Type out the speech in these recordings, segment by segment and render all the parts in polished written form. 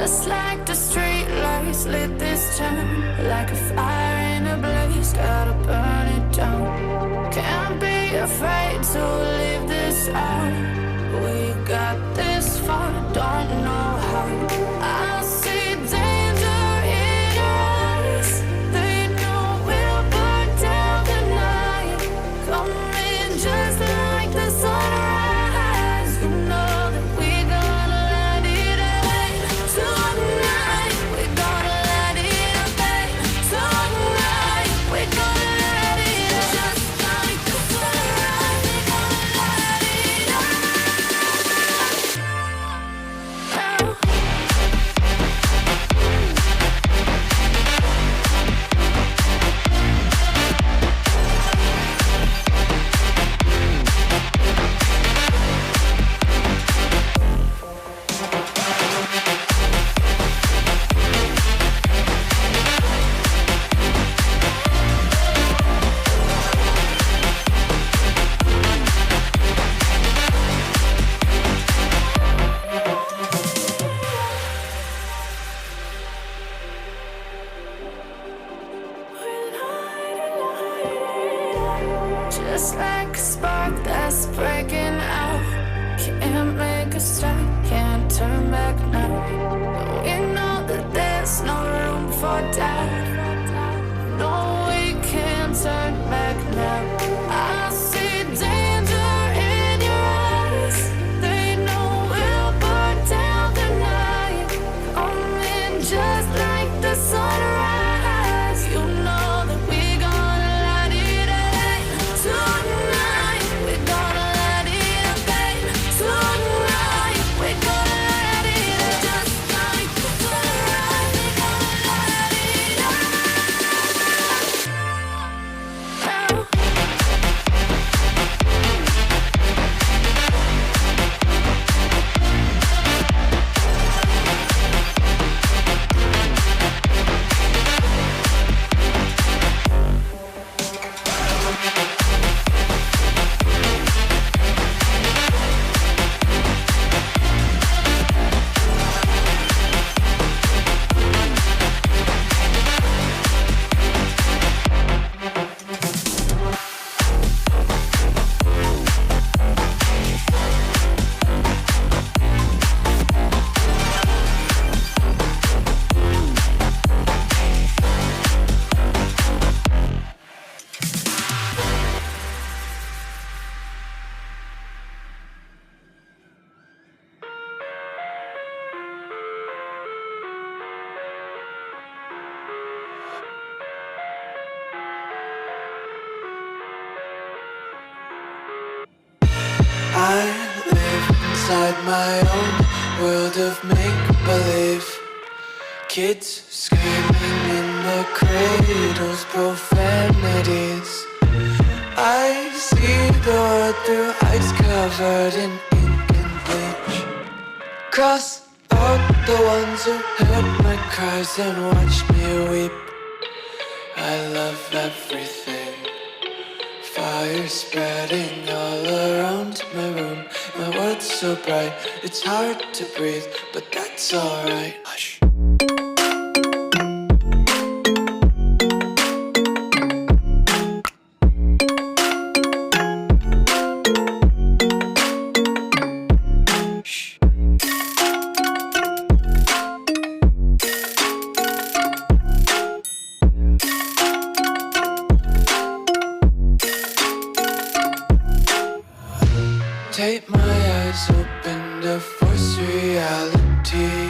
Just like the street lights lit this town, like a fire in a blaze, gotta burn it down. Can't be afraid to leave this out. We got this far, don't know how. I see danger in your eyes. They know we'll burn down the night. Coming just like the sunrise. You know that we gonna let it rain. Tonight we gonna let it rain. Tonight we gonna let it rain. Just like the sunrise, we gonna let it rain. Just like a spark that's breaking out. Can't make a stop, can't turn back now. We know that there's no room for doubt. No, we can't turn back now. I see danger in your eyes. They know we'll burn down the night. Coming just like the sunrise. You know that we gonna let it rain. Tonight we gonna let it rain. Tonight we gonna let it rain. Just like the sunrise, we gonna let it rain. I live inside my own world of make-believe. Kids screaming in the cradles, profanities. I see the world through ice covered in ink and bleach. Cross out the ones who heard my cries and watched me weep. I love everything. Fire spreading all around my room. My world's so bright, it's hard to breathe, but that's alright. Hush. Take my eyes open to force reality.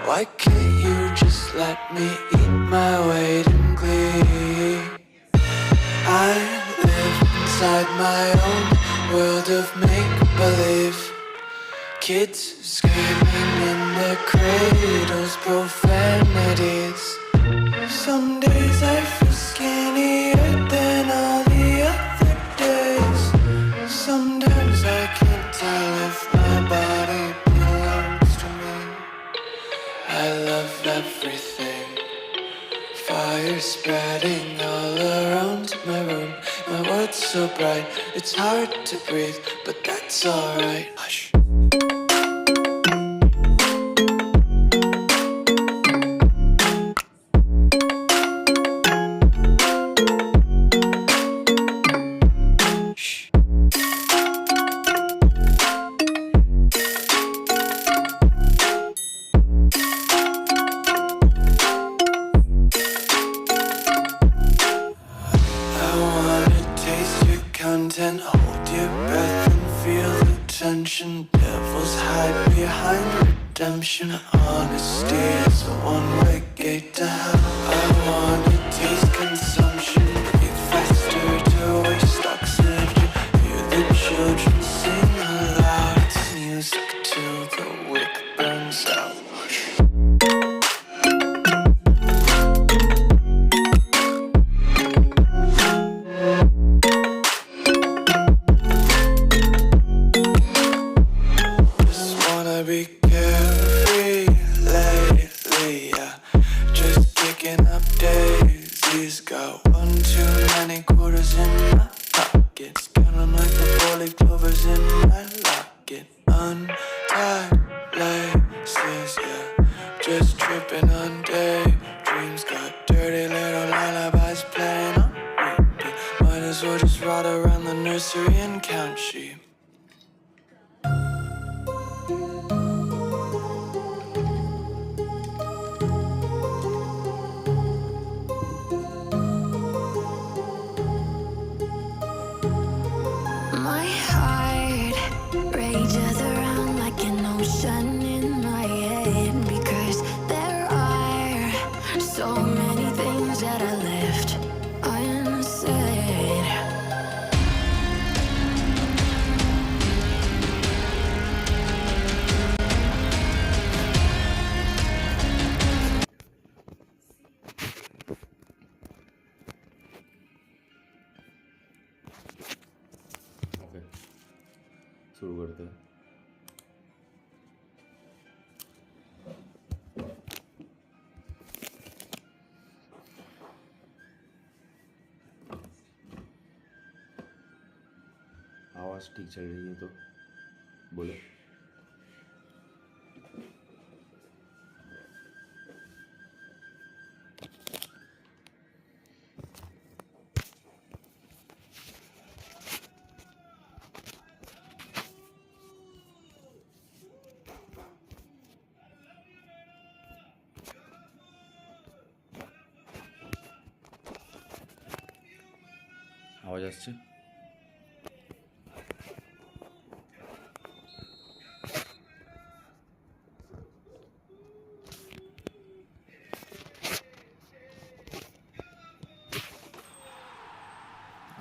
Why can't you just let me eat my weight in glee? I live inside my own world of make-believe. Kids screaming in their cradles, profanities. Some days I feel skinnier than all the other days. Sometimes I can't tell if my body belongs to me. I love everything. Fire spreading all around my room. My world's so bright, it's hard to breathe, but that's alright. Hush. content. Hold your breath and feel the tension. Devils hide behind redemption. Honesty is a one-way gate to hell. I wanna taste consumption. Breathe faster to waste oxygen. Hear the children sing aloud. It's music till the wick burns out. Be carefree lately, yeah. Just kicking up daisies. Got one too many quarters in my pockets. Count 'em like the four-leaf clovers in my locket. Untied laces, yeah. Just tripping on daydreams. Got dirty little lullabies playing on repeat. Might as well just ride around the nursery and count sheep. My heart rages around like an ocean in my head, because there are so many things that I left unsaid. Okay शुरू करते हैं. आवाज़ ठीक चल रही है तो बोलो. आवाज़ আসছে?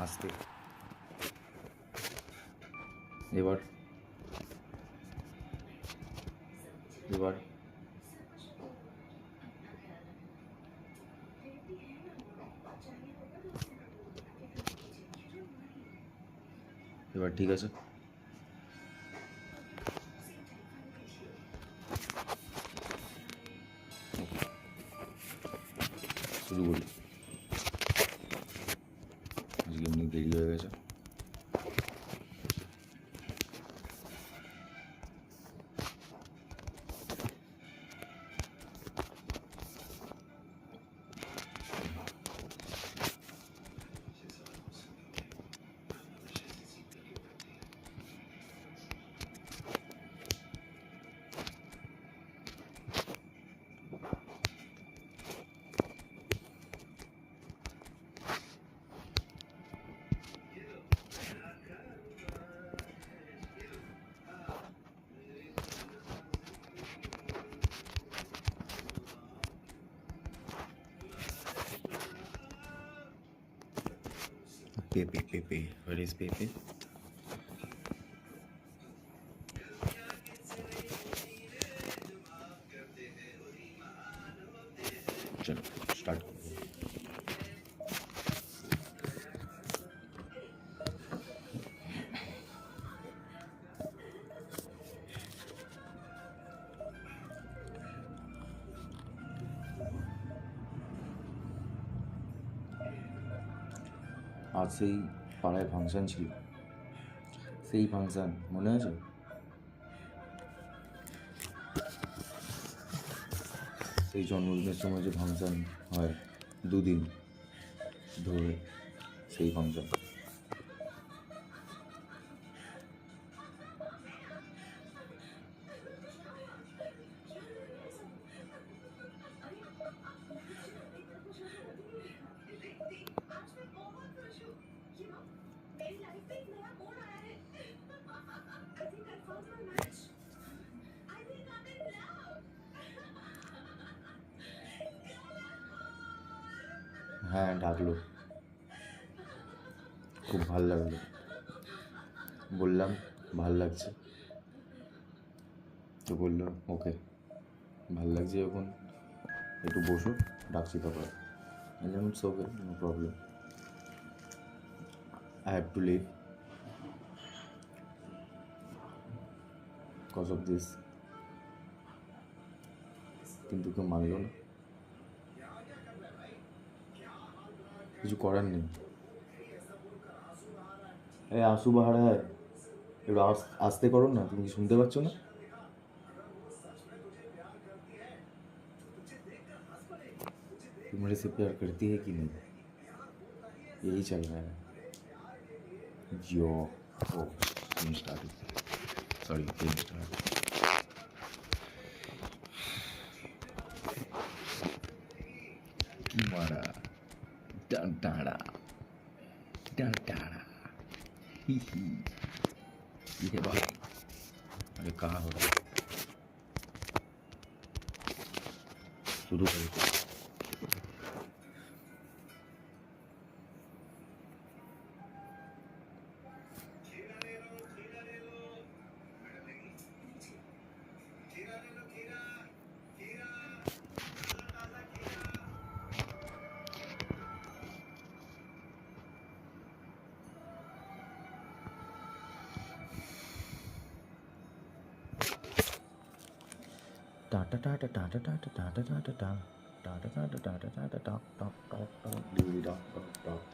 আস্তে. এবার এবার এবার ঠিক আছে. শুরু করি. আজকে এমনি দেরি হয়ে গেছে. Pepe. Where is Pepe? चलो स्टार्ट करो. আজ সেই পাড়ায় ফাংশন ছিল. সেই ফাংশন মনে আছে? সেই জন্মদিনের সময় যে ফাংশন হয় 2 দিন ধরে, সেই ফাংশন. হ্যাঁ ডাকলো, খুব ভাল লাগলো, বললাম ভাল লাগছে, তো বললো ওকে ভাল লাগছে যখন একটু বসো, ডাকছি তারপর। বললাম it's okay, no problem, I have to leave cause of this. কিন্তু কেউ মানলো না, কিছু করার নেই। এই आंसू बहा रहा है, একটু আস্তে করো না, তুমি কি শুনতে পাচ্ছ না? तुम मेरे से प्यार करती है कि नहीं, यही चल रहा है जो। Oh game start, sorry game start. मारा डांटाड़ा डांटाड़ा ही ये भाई, अरे कहाँ हो रहा है, शुरू कर।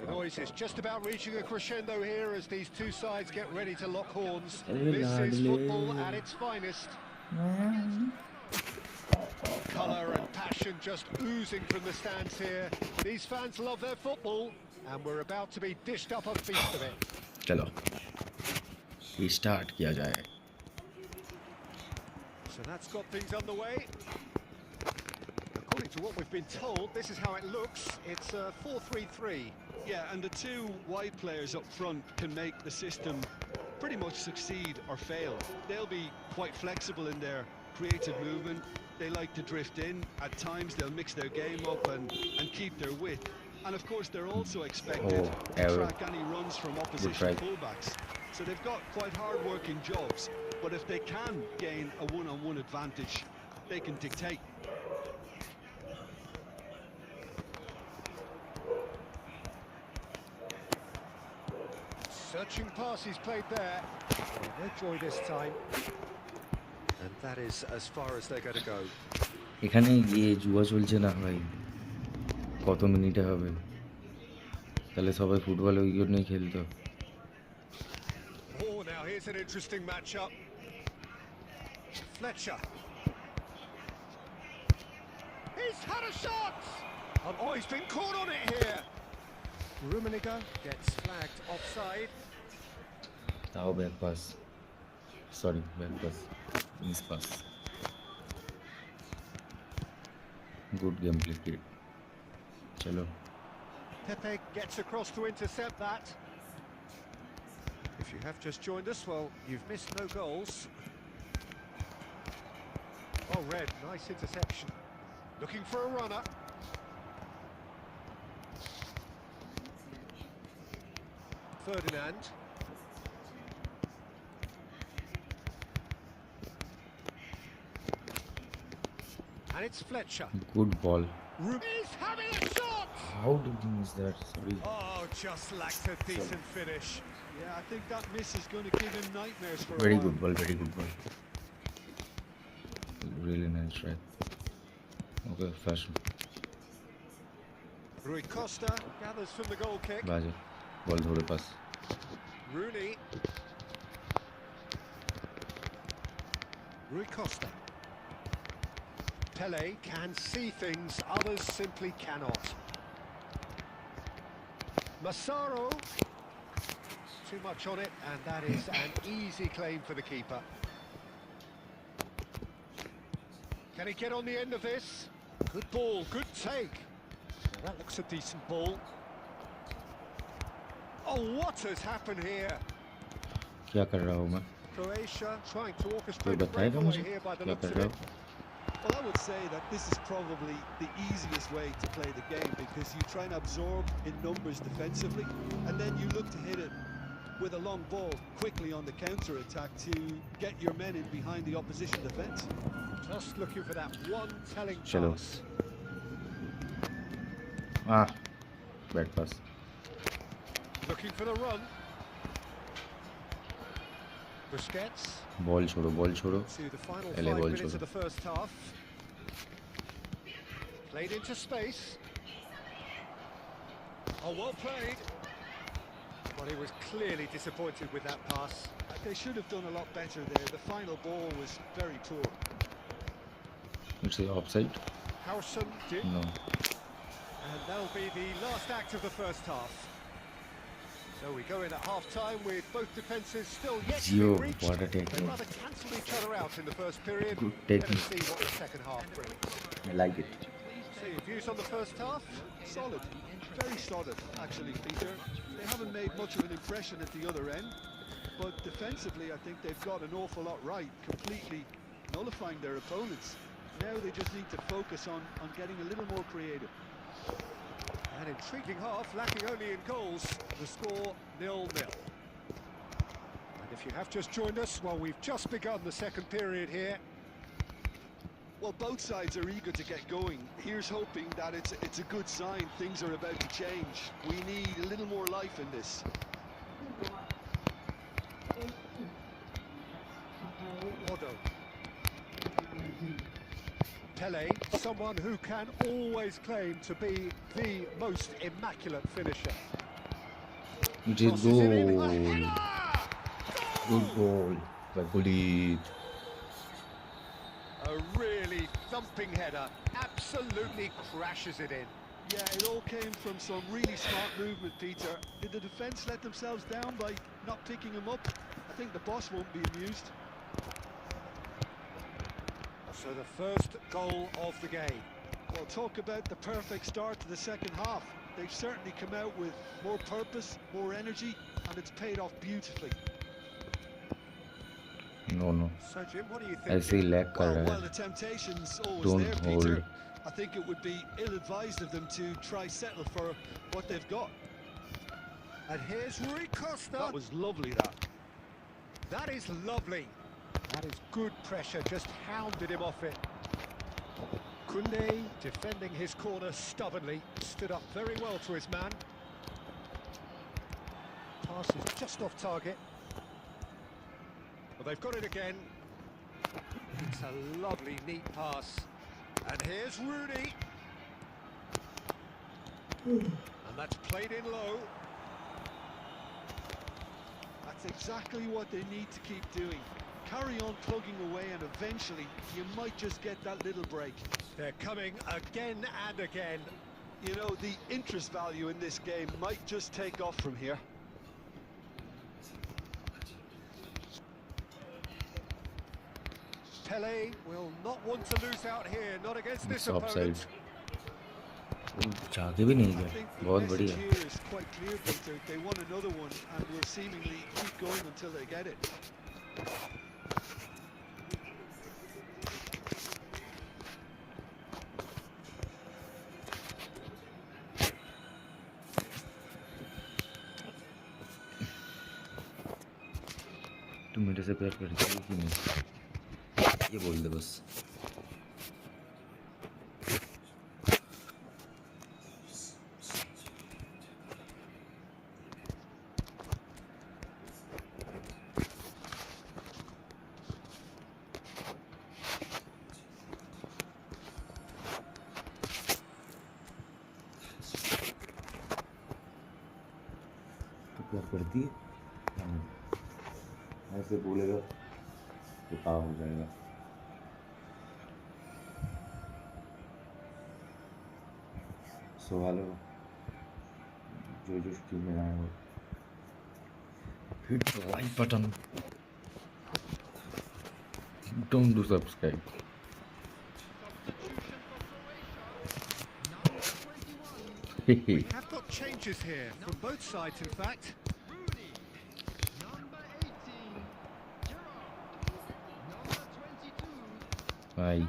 The noise is just about reaching a crescendo here as these two sides get ready to lock horns. Hey, This is lovely. football at its finest. Colour and passion just oozing from the stands here. These fans love their football, and we're about to be dished up a feast of it. चलो start किया जाए। So that's got things underway. According to what we've been told, this is how it looks. It's a 4-3-3. Yeah, and the two wide players up front can make the system pretty much succeed or fail. They'll be quite flexible in their creative movement. They like to drift in. At times they'll mix their game up and keep their width. And of course they're also expected to track any runs from opposition fullbacks. So they've got quite hard-working jobs. But if they can gain a one-on-one advantage, they can dictate. Searching pass he's played there. No joy this time. And that is as far as they're going to go. এখানে গিয়ে জুয়া চলছে না ভাই, কত মিনিটে হবে, তাহলে সবাই ফুটবল ওই জন্যই খেলতো। Oh, now here's an interesting matchup. Fletcher. He's had a shot! Oh, he's been caught on it here. Rummenigge gets flagged offside. তাও back pass, sorry back pass, miss pass. Good game play, চলো। Pepe gets across to intercept that. If you have just joined us, well, you've missed no goals. Oh, Red, nice interception. Looking for a runner. Ferdinand. And it's Fletcher. Good ball. He's having a shot! How did he miss that? Sorry. Oh, just lacked a decent finish. Yeah, I think that miss is going to give him nightmares for a Very while. good ball, very good ball. Really nice try. Okay, fashion. Rui Costa gathers from the goal kick. বাজে বল ধরে pass. Rooney. Rui Costa. Pele can see things others simply cannot. Massaro. Too much on it, and that is an easy claim for the keeper. Can he get on the end of this? Good ball, good take. Now that looks a decent ball. Oh, what has happened here? क्या कर रहा हूँ मैं? Croatia trying to कोई orchestrate a बताएगा breakaway मुझे here by the क्या looks कर of रहा it. हूँ? Well, I would say that this is probably the easiest way to play the game because you try and absorb in numbers defensively, and then you look to hit it with a long ball quickly on the counter-attack to get your men in behind the opposition defence. Just looking for that one telling Chalo. pass. Bad pass. Looking for the run. Busquets ball छोड़ो to the final LA 5 ball minutes छोड़ो. of the first half. Played into space. Oh, well played. Well, he was clearly disappointed with that pass. They should have done a lot better there. The final ball was very poor. It's offside. Howson did. No. And that'll be the last act of the first half. So we go in at half-time with both defences still yet to Gio, be reached. what a They technique. rather cancelled each other out in the first period. Good Let's technique. see what the second half brings. I like it. So your views on the first half? Solid, very solid, actually, Peter. They haven't made much of an impression at the other end, but defensively, I think they've got an awful lot right, completely nullifying their opponents. Now they just need to focus on getting a little more creative. An intriguing half, lacking only in goals. The score 0-0. And if you have just joined us, well, we've just begun the second period here. Well, both sides are eager to get going. Here's hoping that it's a good sign. Things are about to change. We need a little more life in this. Odo. Pele, someone who can always claim to be the most immaculate finisher. It is Crosses it in. A goal. header! Good goal. Baguli. A really thumping header, absolutely crashes it in. Yeah, it all came from some really smart movement, Peter. Did the defence let themselves down by not picking him up? I think the boss won't be amused. So the first goal of the game. Well, talk about the perfect start to the second half. They've certainly come out with more purpose, more energy, and it's paid off beautifully. No. So Jim, what do you think? ऐसे ही lag कर रहा Well, है. the temptation's always Don't there, hold. Peter. I think it would be ill-advised of them to try settle for what they've got. And here's Rui Costa. That was lovely, that. That is lovely. That is good pressure, just hounded him off it. Koundé defending his corner stubbornly, stood up very well to his man. Pass is just off target. Well, they've got it again. It's a lovely, neat pass. And here's Rooney. And that's played in low. That's exactly what they need to keep doing. Carry on plugging away, and eventually you might just get that little break. They're coming again and again. You know, the interest value in this game might just take off from here. Pele will not want to lose out here, not against this It's offside. opponent. जाके भी नहीं I गया. think the बहुत message बढ़िया. here is quite clear, Peter. They want another one and will seemingly keep going until they get it. तू मेरे से प्यार करती है कि नहीं? ये बोल दे बस. तू प्यार करती है? ऐसे बोलेगा तो काम हो जाएगा. सवाल हो जो स्ट्रीम में आए हो, hit the like button, don't do subscribe. We have got changes here, from both sides in fact. Bye.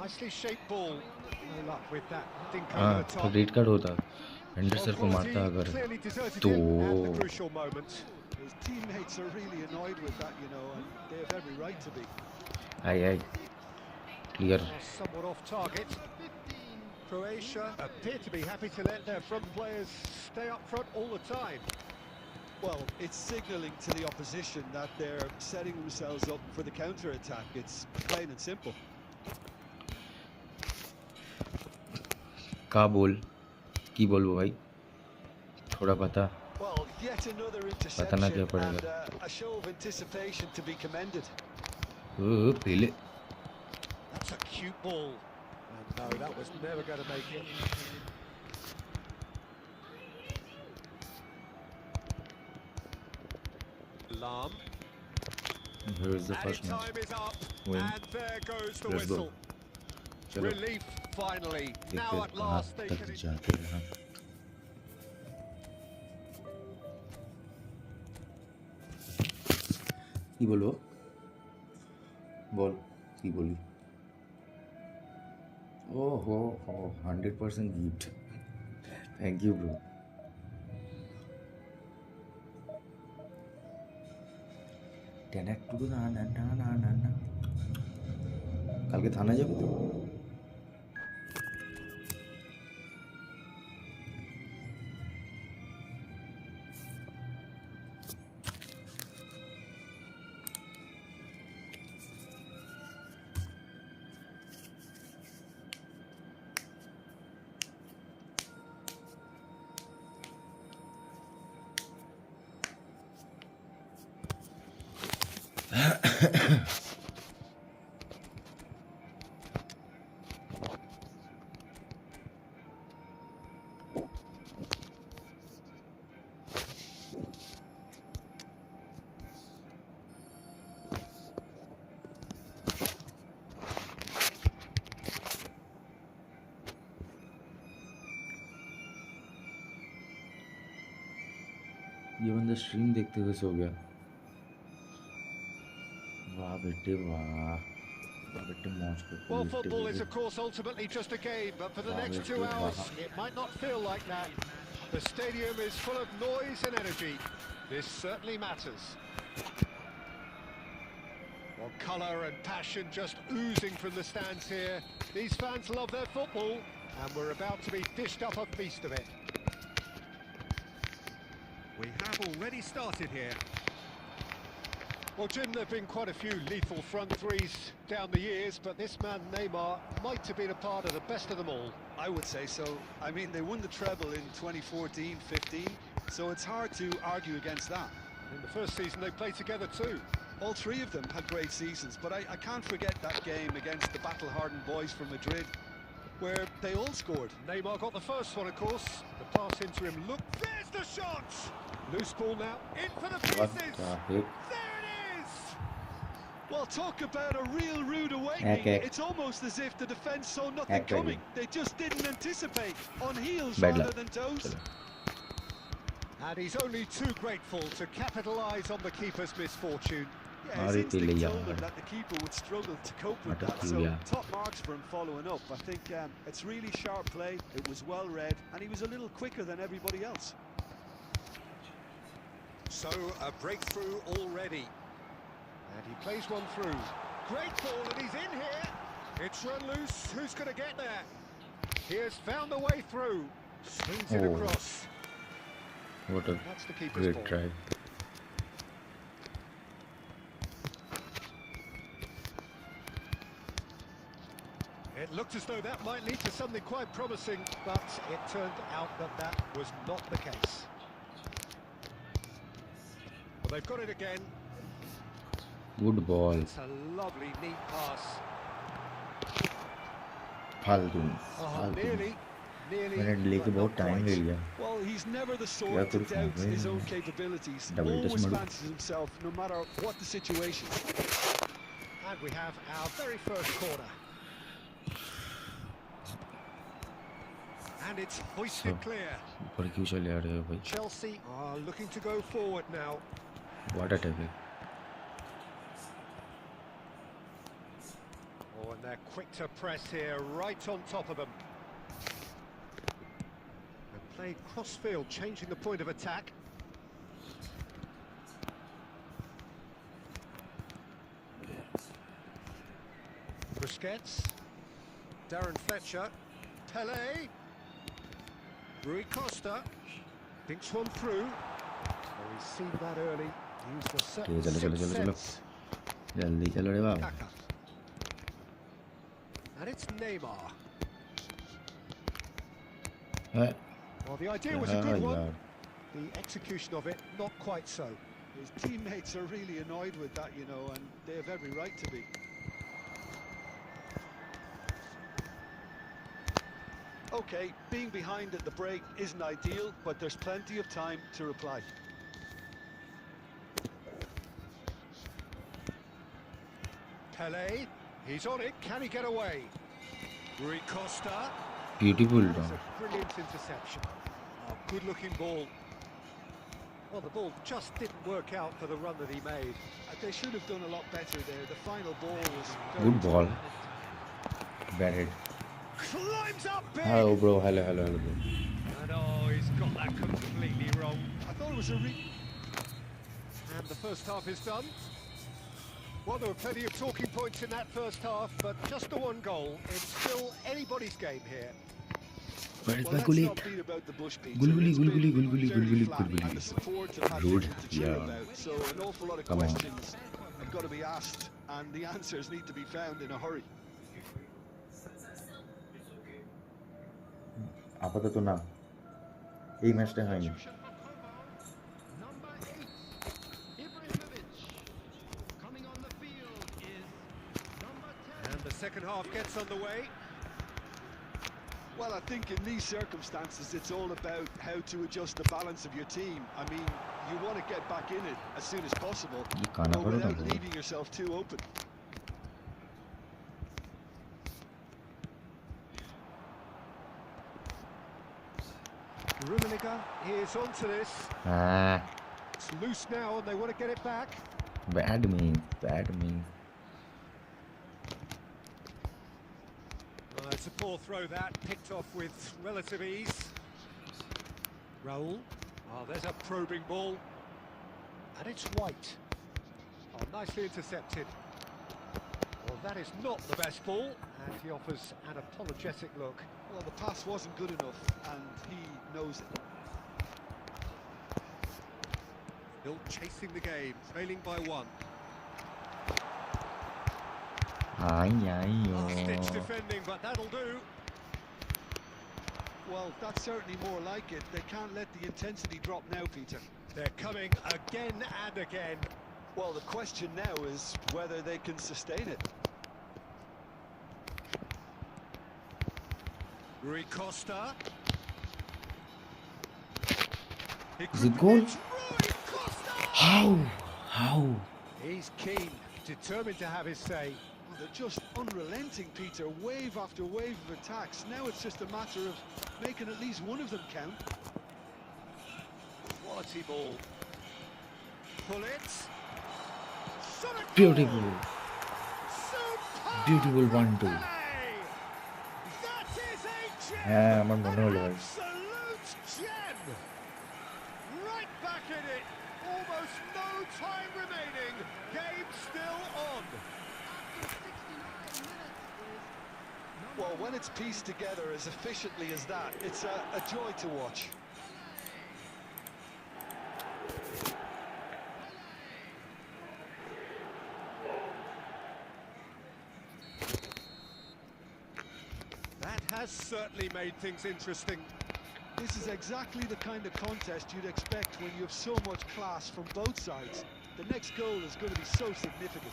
Nicely shaped ball. No luck with that. Dink over हाँ the तो top. रेड कार्ड होता Henderson Well, को मारता quality अगर clearly deserted तो him at the crucial moment. His teammates are really annoyed with that, you know, and they have every right to be. I clear Well, somewhat off target. Croatia appear to be happy to let their front players stay up front all the time. Well, it's signalling to the opposition that they're setting themselves up for the counter-attack. It's plain and simple. का बोल की बोलबो भाई थोड़ा पता Well, yet another क्या interception and पड़ेगा a show of anticipation to be commended. पहले That's a cute ball. And no, that was never going to make it. Lam. here is the Added first match time is up. win And there goes the let's go whistle. चलो Relief finally. देखते Now हैं at कहाँ last they तक can जाते हैं हम की बोलो बोल की बोली ओहो 100% गिफ्ट थैंक यू ब्रो কালকে থানায় যাবি তো ये बंदा स्ट्रीम देखते हुए सो गया वाह बेटे मौज Well, football is of course ultimately just a game, but for the next 2 hours it might not feel like that. The stadium is full of noise and energy. This certainly matters. Well, colour and passion just oozing from the stands here. These fans love their football, and we're about to be dished up a feast of it. We have already started here. Well, Jim, there have been quite a few lethal front threes down the years, but this man, Neymar, might have been a part of the best of them all. I would say so. I mean, they won the treble in 2014-15, so it's hard to argue against that. In the first season, they played together too. All three of them had great seasons, but I can't forget that game against the battle-hardened boys from Madrid, where they all scored. Neymar got the first one, of course. The pass into him. Look, there's the shot! Loose ball now, in for the pieces! There it is! Well, talk about a real rude awakening. It's almost as if the defence saw nothing coming. They just didn't anticipate. On heels rather than toes. And he's only too grateful to capitalise on the keeper's misfortune. Yeah, his instinct told him that the keeper would struggle to cope with that, so top marks for him following up. I think it's really sharp play, it was well read, and he was a little quicker than everybody else. So, a breakthrough already. And he plays one through. Great ball, and he's in here. It's run loose. Who's going to get there? He has found a way through. Swings it across. What a That's the keeper's great ball. try. It looked as though that might lead to something quite promising, but it turned out that that was not the case. Well, they've got it again. Good ball. It's a lovely, neat pass. फालतू Nearly, लेके बहुत time ले लिया Well, he's never the sort to doubt his own capabilities. Always fancies himself, no matter what the situation. And we have our very first corner. And it's hoisted clear. ऊपर क्यों चले आ रहे हो भाई Chelsea are looking to go forward now. What a tackle. Oh, and they're quick to press here, right on top of them. And played cross-field, changing the point of attack. Busquets, Darren Fletcher, Pele, Rui Costa, thinks one through. Oh, he's seen that early. Used a certain sixth sense. जल्दी चलो रे बाबा. Kaka. And it's Neymar. Well, the idea was a good one. The execution of it, not quite so. His teammates are really annoyed with that, you know, and they have every right to be. Okay, being behind at the break isn't ideal, but there's plenty of time to reply. Pele, he's on it, can he get away? Rui Costa. Beautiful. That's a brilliant interception. Oh, good-looking ball. Well, the ball just didn't work out for the run that he made. They should have done a lot better there. The final ball was very Good ball. Bad hit. Climbs up big. Hello, bro. Hello, bro. And oh, he's got that completely wrong. I thought it was a And the first half is done. Well, there were plenty of talking points in that first half, but just the one goal. It's still anybody's game here. Where is well, my let's colleague? not beat about the bush, Peter. Gulguli, It's been gulguli, very gulguli, flat, gulguli. and the supports have had Rude, little to cheer yeah. about. So an awful lot of Come on. questions have got to be asked, and the answers need to be found in a hurry. আপাতত না এই ম্যাচটা হয়নি. And the second half gets underway. Well, I think in these circumstances, it's all about how to adjust the balance of your team. I mean, you want to get back in it as soon as possible, can't but afford it, without bro. leaving yourself too open. Rummenigge is onto this. Ah, It's loose now and they want to get it back. bad me. It's a poor throw that, picked off with relative ease. Raul. Oh, there's a probing ball. And it's White. Oh, nicely intercepted. Well, that is not the best ball, and he offers an apologetic look. Well, the pass wasn't good enough, and he knows it. Still chasing the game, trailing by one. Stitch defending, but that'll do. Well, that's certainly more like it. They can't let the intensity drop now, Peter. They're coming again and again. Well, the question now is whether they can sustain it. Rui Costa. Is it goal? Rui Costa! How? He's keen, determined to have his say. Well, they're just unrelenting, Peter. Wave after wave of attacks. Now it's just a matter of making at least one of them count. Quality ball. Pull it. Shot it. Beautiful. Superb Beautiful 1-2. play. That is a gem. হ্যাঁ আমার মনে An হলো ভাই. absolute gem. Right back in it. Almost no time remaining. Game still on. Well, when it's pieced together as efficiently as that, it's a joy to watch. That has certainly made things interesting. This is exactly the kind of contest you'd expect when you have so much class from both sides. The next goal is going to be so significant.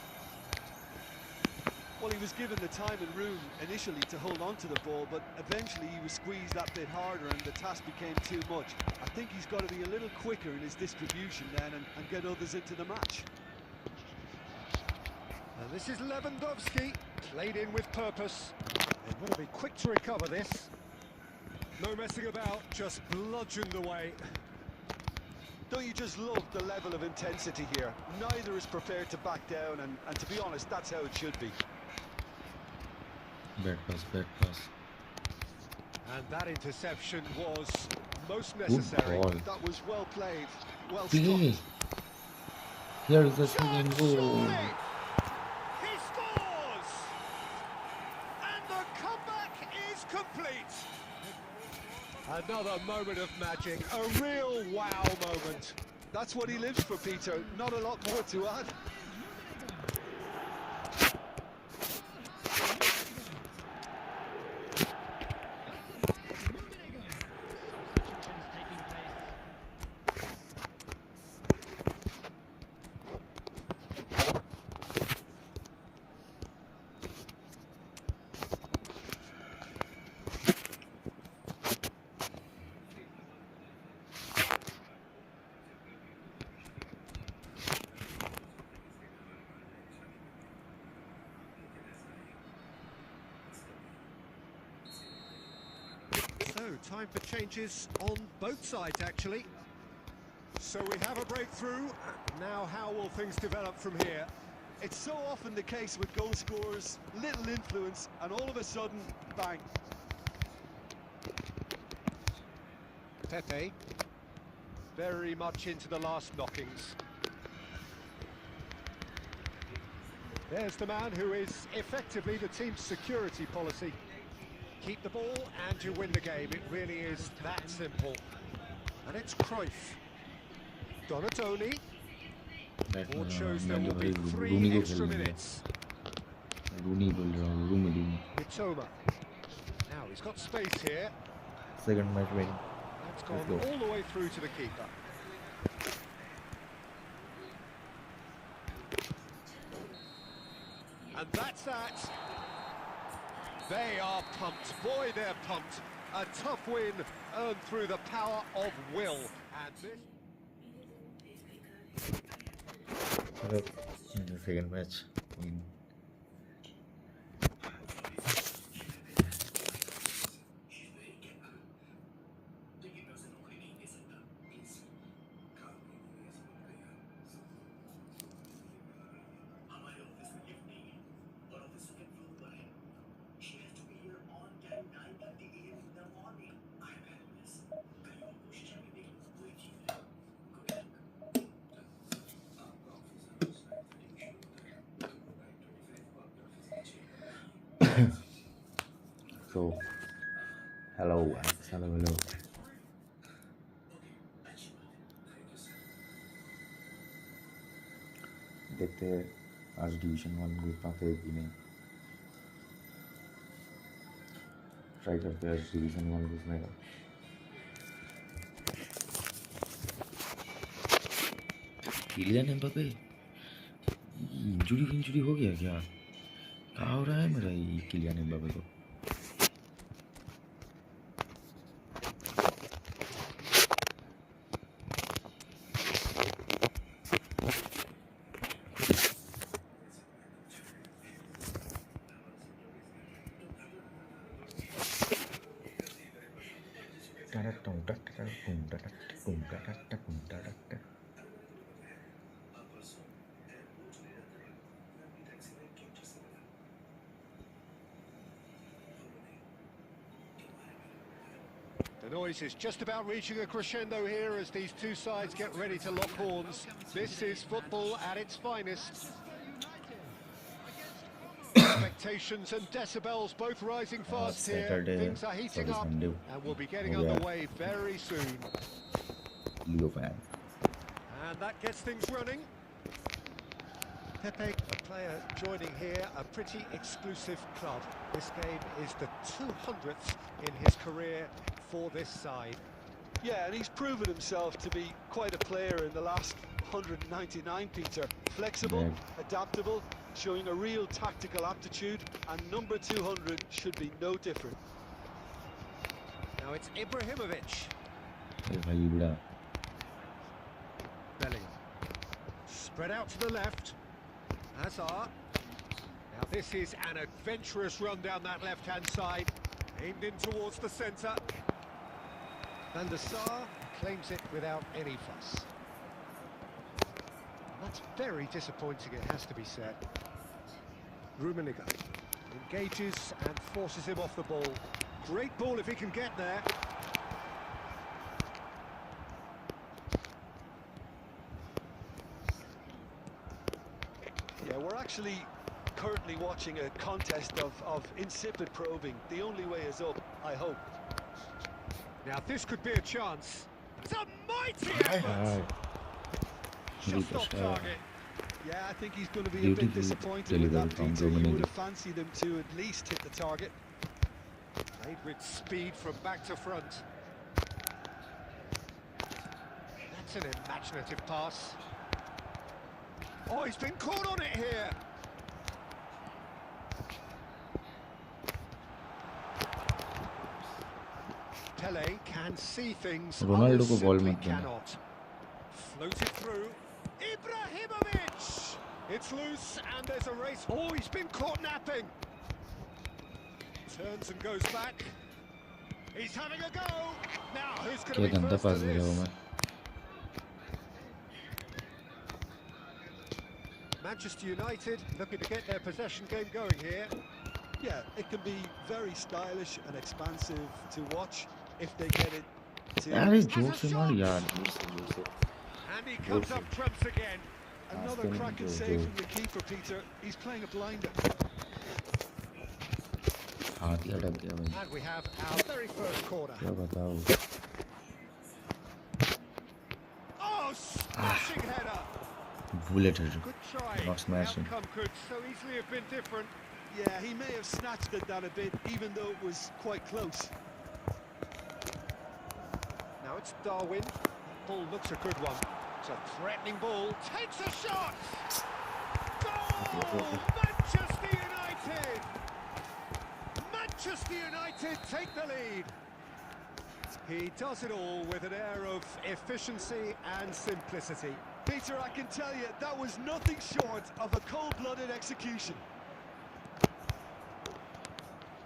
Well, he was given the time and room initially to hold on to the ball, but eventually he was squeezed that bit harder and the task became too much. I think he's got to be a little quicker in his distribution then and get others into the match. And this is Lewandowski, played in with purpose. They want to be quick to recover this. No messing about, just bludgeoned away. Don't you just love the level of intensity here? Neither is prepared to back down, and to be honest, that's how it should be. Bad pass, bad pass. And that interception was most Good necessary. ball. That was well played, well Play. struck. Here is the Shot, second goal. surely! He scores! And the comeback is complete. Another moment of magic, a real wow moment. That's what he lives for, Peter. Not a lot more to add. So, time for changes on both sides, actually. So we have a breakthrough. Now, how will things develop from here? It's so often the case with goal scorers, little influence, and all of a sudden, bang. Pepe, very much into the last knockings. There's the man who is effectively the team's security policy. Keep the ball and you win the game. It really is that simple. And it's Cruyff. Donatoni. Board shows there will be 3 extra minutes. Rooney बोल रहा हूँ, Rooney. Mitoma. Now he's got space here. Second match win. That's Let's gone go. all the way through to the keeper. And that's that. They are pumped. Boy, they're pumped. A tough win earned through the power of will. And this... The second match win. So, hello. देखते हैं आज division 1 घूस पाते हैं कि नहीं. Try करते हैं आज डिवीजन 1 घुसने का. किलियन एम्बापे इंजुरी हो गया क्या? कहाँ हो रहा है मेरा ये किलियन एम्बापे को? The noise is just about reaching a crescendo here as these two sides get ready to lock horns. This is football at its finest. Expectations and decibels both rising fast here. Saturday, Things are heating sorry, up Sunday. and we'll be getting Oh, yeah. underway very soon. Leo fan. And that gets things running. Pepe, a player joining here, a pretty exclusive club. This game is the 200th in his career for this side. Yeah, and he's proven himself to be quite a player in the last 199, Peter. Flexible, Yeah. adaptable, showing a real tactical aptitude, and number 200 should be no different. Now it's Ibrahimovic. भाई बड़ा. Bellingham. Spread out to the left. Hazard. Now this is an adventurous run down that left-hand side. Aimed in towards the centre. Van der Sar claims it without any fuss. That's very disappointing, it has to be said. Rummenigge. Engages and forces him off the ball. Great ball if he can get there. Yeah, we're actually currently watching a contest of insipid probing. The only way is up, I hope. Now this could be a chance. It's a mighty effort! Just off target. Yeah, I think he's going to be a bit disappointed with that, Peter. You would have fancied him to at least hit the target. Played with speed from back to front. That's an imaginative pass. Oh, he's been caught on it here. Pele can see things Ronaldo others को ball simply मत देना। cannot. Floated through. Ibrahimovic! It's loose and there's a race. Oh, he's been caught napping. Turns and goes back. He's having a go. Now, who's going to क्या be गंदा first pass to दे रहा हूँ this? मैं। Manchester United looking to get their possession game going here. Yeah, it can be very stylish and expansive to watch if they get it to... अरे जोर से मार यार, जोर से। And he comes up trumps again. Another cracking save from the keeper, Peter. He's playing a blinder. हाँ दिया dub गया भाई। And we have our very first corner. क्या बताओ। Oh, smashing header. Bullet header. Good try. Not smashing. The outcome could so easily have been different. Yeah, he may have snatched at that a bit, even though it was quite close. Now it's Darwin. Ball looks a good one. It's a threatening ball. Takes a shot. Goal! Manchester United! Manchester United take the lead. He does it all with an air of efficiency and simplicity. Peter, I can tell you, that was nothing short of a cold-blooded execution.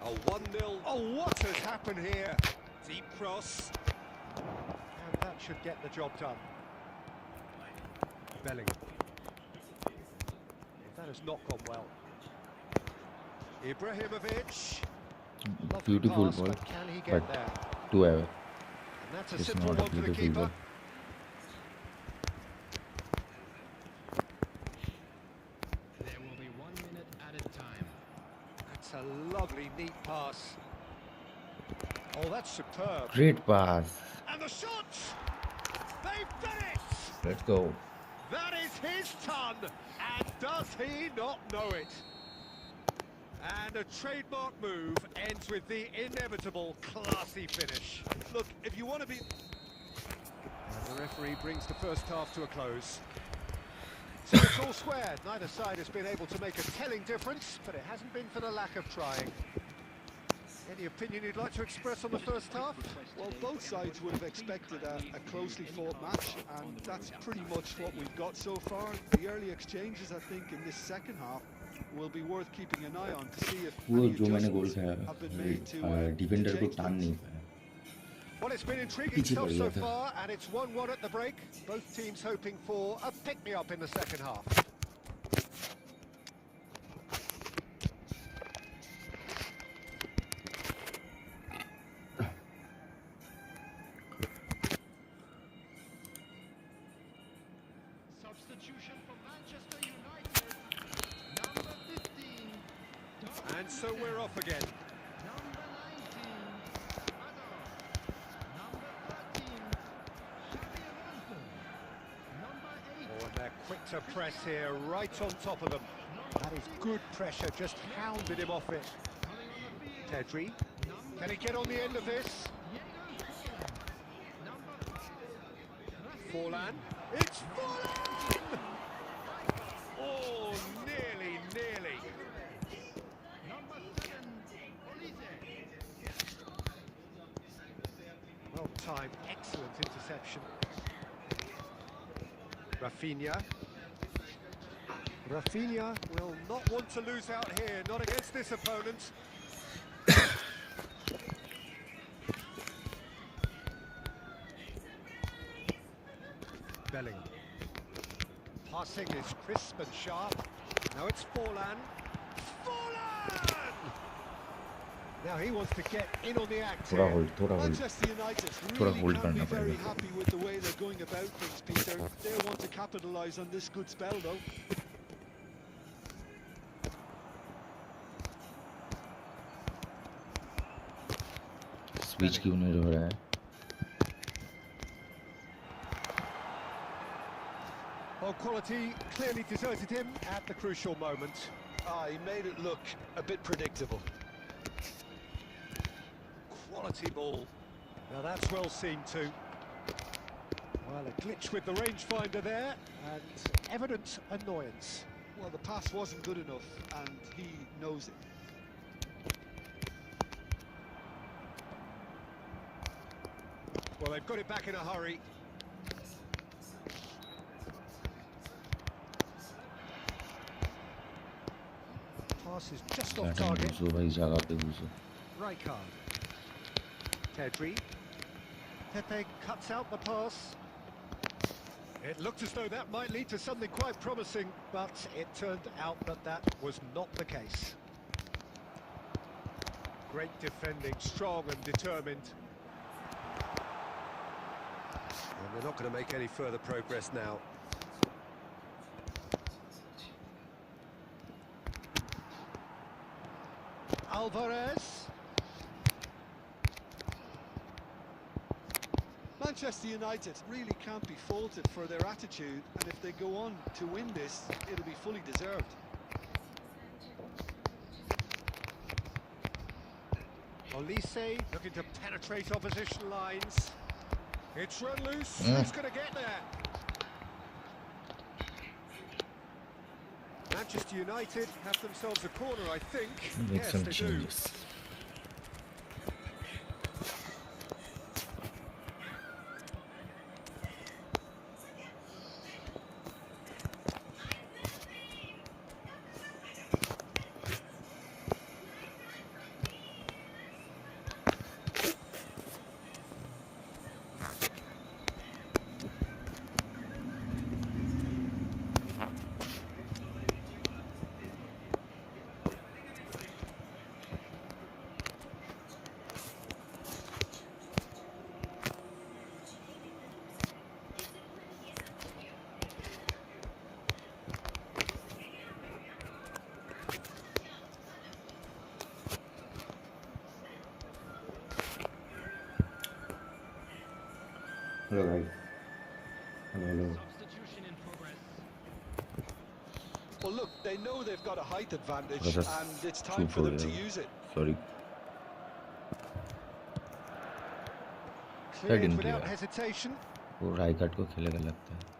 A 1-0. Oh, what has happened here? Deep cross. And that should get the job done. Bellingham. That has not gone well. Ibrahimovic. Lovely Beautiful pass, ball, but can he get but there? too ever. And that's a It's simple not a one for the beautiful keeper. ball. There will be 1 minute added time. That's a lovely, neat pass. Oh, that's superb. Great pass. And the shot! They've done it! Let's go. That is his ton, and does he not know it? And a trademark move ends with the inevitable classy finish. Look, if you want to be... And the referee brings the first half to a close. So it's all square. Neither side has been able to make a telling difference, but it hasn't been for the lack of trying. Any opinion you'd like to express on the first half? Well, both sides would have expected a closely fought match, and that's pretty much what we've got so far. The early exchanges, I think, in this second half will be worth keeping an eye on to see if वो any जो मैंने गोल adjustments have been made to खाया defender को change टान things. नहीं पाया। Well, it's been intriguing पीछे stuff पड़ so गया था। far, and it's 1-1 at the break. Both teams hoping for a pick-me-up in the second half. Substitution for Manchester United. Number 15. And so we're off again. Number 19. Hazard. Number 13. Xabi Alonso. Number 8. Oh, and they're quick to press here, right on top of them. That is good pressure, just hounded him off it. Coming on the field. Tedri, Number can he get on the end of this? Number Forlan. It's Forlan! Oh, nearly, nearly. Number 7. Olise. Well timed, excellent interception. Rafinha. Rafinha will not want to lose out here, not against this opponent. Bellingham. Passing is crisp and sharp. Now it's Forlan. Forlan! Now he wants to get in on the act थोड़ा here. Hold थोड़ा hold Manchester United थोड़ा really hold can't करना be very पड़ेगा happy with the way they're going about things, Peter. They'll want to capitalise on this good spell, though. Switch क्यों नहीं हो रहा है Well, quality clearly deserted him at the crucial moment. He made it look a bit predictable. Quality ball. Now that's well seen too. Well, a glitch with the rangefinder there, and evident annoyance. Well, the pass wasn't good enough, and he knows it. Well, they've got it back in a hurry. Pass is just off starting target. घुसो भाई जगह पे घुसो Rijkaard. Pedri. Pepe cuts out the pass. It looked as though that might lead to something quite promising, but it turned out that that was not the case. Great defending, strong and determined. And they're not going to make any further progress now. Alvarez. Manchester United really can't be faulted for their attitude, and if they go on to win this, it'll be fully deserved. Olise looking to penetrate opposition lines. It's run loose. Who's going to get there? Manchester United have themselves a corner, I think. Make Yes, some they do. Changes hello भाई hello Well, look, they know they've got a height advantage, थोड़ा सा and it's time चुप for हो them to गया use it. Sorry Cleared didn't without clear. hesitation. वो Rijkaard को खेलेगा लगता है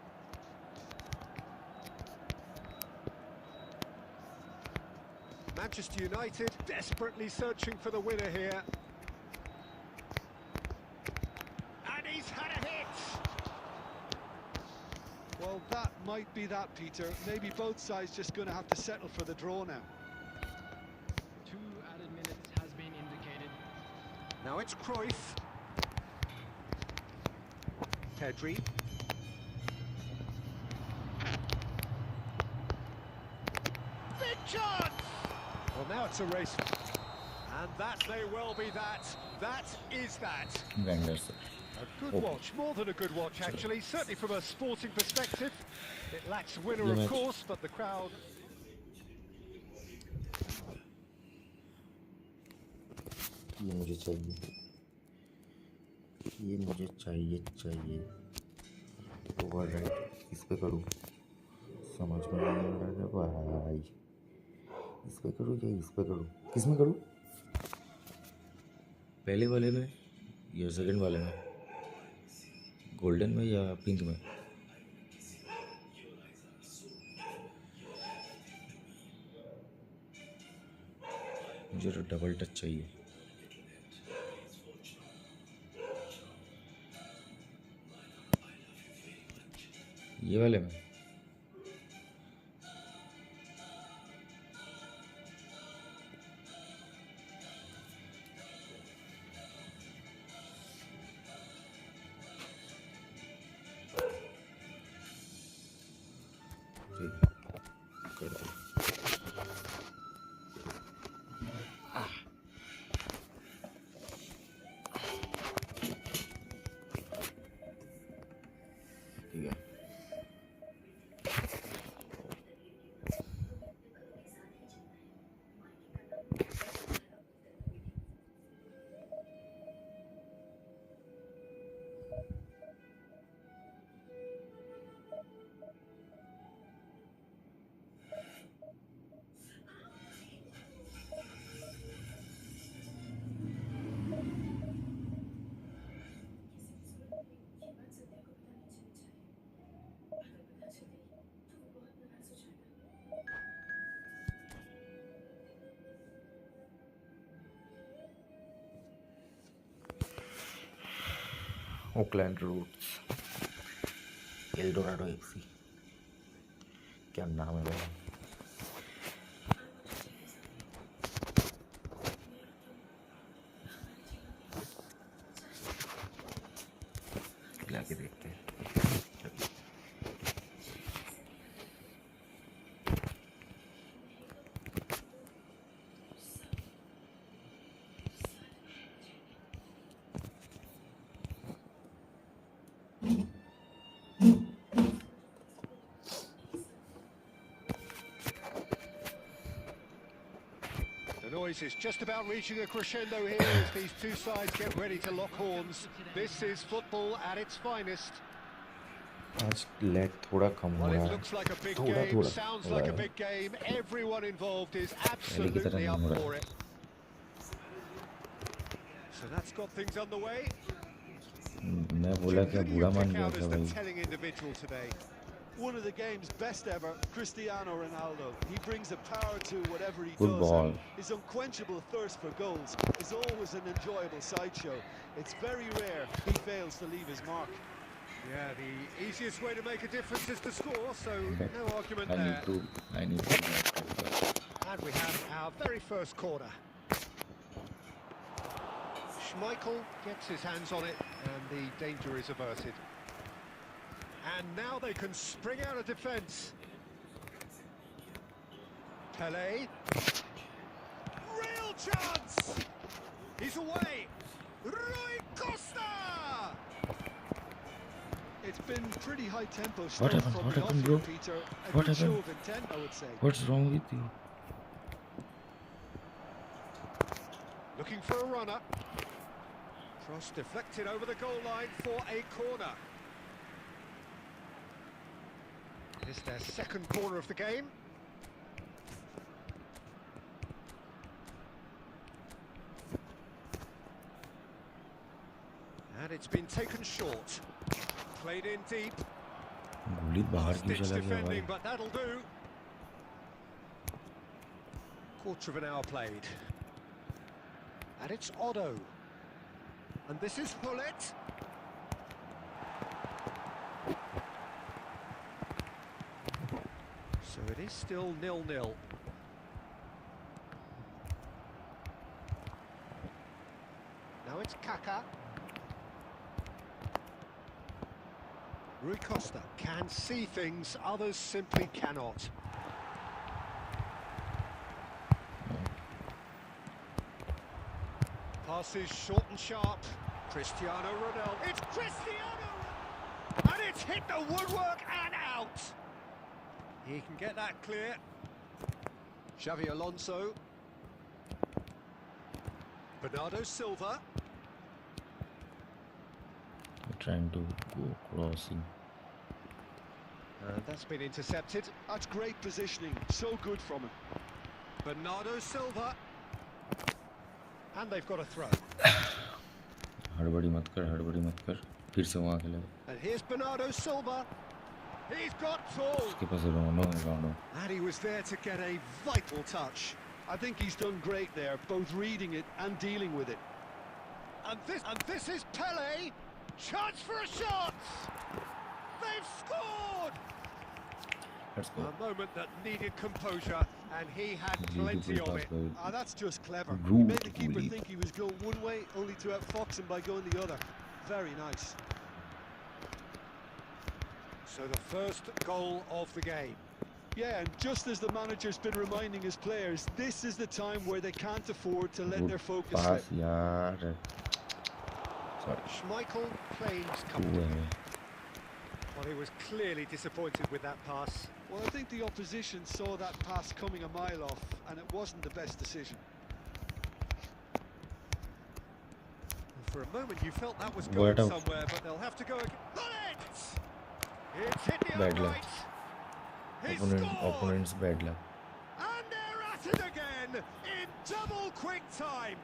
Manchester United desperately searching for the winner here. And he's had a hit! Well, that might be that, Peter. Maybe both sides just going to have to settle for the draw now. 2 added minutes has been indicated. Now it's Cruyff. Pedri. Big chance! Well, now it's a race. And that may well be that. That is that. Vendor sir A good Okay. watch, more than a good watch actually, certainly from a sporting perspective. It lacks winner ये of match- course, but the crowd... ये मुझे चाहिए ये मुझे चाहिए चाहिए overwrite किस पे करूँ समझ में नहीं आ रहा है भाई इस पे करूँ या इस पे करूँ किस में करूँ पहले वाले में या सेकंड वाले में गोल्डन में या पिंक में मुझे तो डबल टच चाहिए ये वाले में ठीक, कर दो ओकलैंड रूट्स, एल्डोराडो एफसी, क्या नाम है भाई। खिला के देखते हैं। The noise is just about reaching a crescendo here as these two sides get ready to lock horns. This is football at its finest. आज लैग थोड़ा कम हो Well, रहा it है, looks like a big थोड़ा game, थोड़ा sounds हो like रहा a है, big game. Everyone involved is पहले की तरह absolutely नहीं up हो रहा for है। it. So that's got things underway. मैं बोला क्या, Who do बुरा you मान pick गया out क्या as the भाई। telling individual today? One of the game's best ever, Cristiano Ronaldo. He brings a power to whatever he Good does. ball. And his unquenchable thirst for goals is always an enjoyable sideshow. It's very rare he fails to leave his mark. Yeah, the easiest way to make a difference is to score, so But no argument I there. need to. And we have our very first corner. Schmeichel gets his hands on it, and the danger is averted. And now they can spring out of defence. Pelé. Real chance! He's away! Rui Costa! It's been pretty high tempo What stuff happened? from What the happened, outfield, bro? Peter. A What good show happened? of intent, I would say. What's wrong with you? Looking for a runner. Cross deflected over the goal line for a corner. It's their second corner of the game. And it's been taken short. Played in deep. गोली बाहर क्यों Stitch चला गया भाई? defending, but that'll do. Quarter of an hour played. And it's Otto. And this is Hullet. So it is still 0-0. Now it's Kaka. Rui Costa can see things others simply cannot. Passes short and sharp. Cristiano Ronaldo. It's Cristiano! And it's hit the woodwork and out. He can get that clear. Xavi Alonso. Bernardo Silva. Trying to go crossing. And that's been intercepted. That's great positioning. So good from him. Bernardo Silva. And they've got a throw. हड़बड़ी मत कर, फिर से वहाँ खेले। And here's Bernardo Silva. He's got tall. उसके पास Ronaldo. And he was there to get a vital touch. I think he's done great there, both reading it and dealing with it. And this is Pelé. Chance for a shot. They've scored. Let's go. A moment that needed composure, and he had plenty of it. That's just clever. He Rude made the keeper bully. think he was going one way, only to outfox him by going the other. Very nice. So the first goal of the game. Yeah, and just as the manager's been reminding his players, this is the time where they can't afford to let their focus slip. पास यार. Sorry. Schmeichel claims हुआ comfort. है. Well, he was clearly disappointed with that pass. Well, I think the opposition saw that pass coming a mile off, and it wasn't the best decision. For a moment, you felt that was Word going out. somewhere, but they'll have have to go again. Bullet! It's hit the Bad luck. upright. He scored! Opponent's bad luck. And they're at it again in double quick time.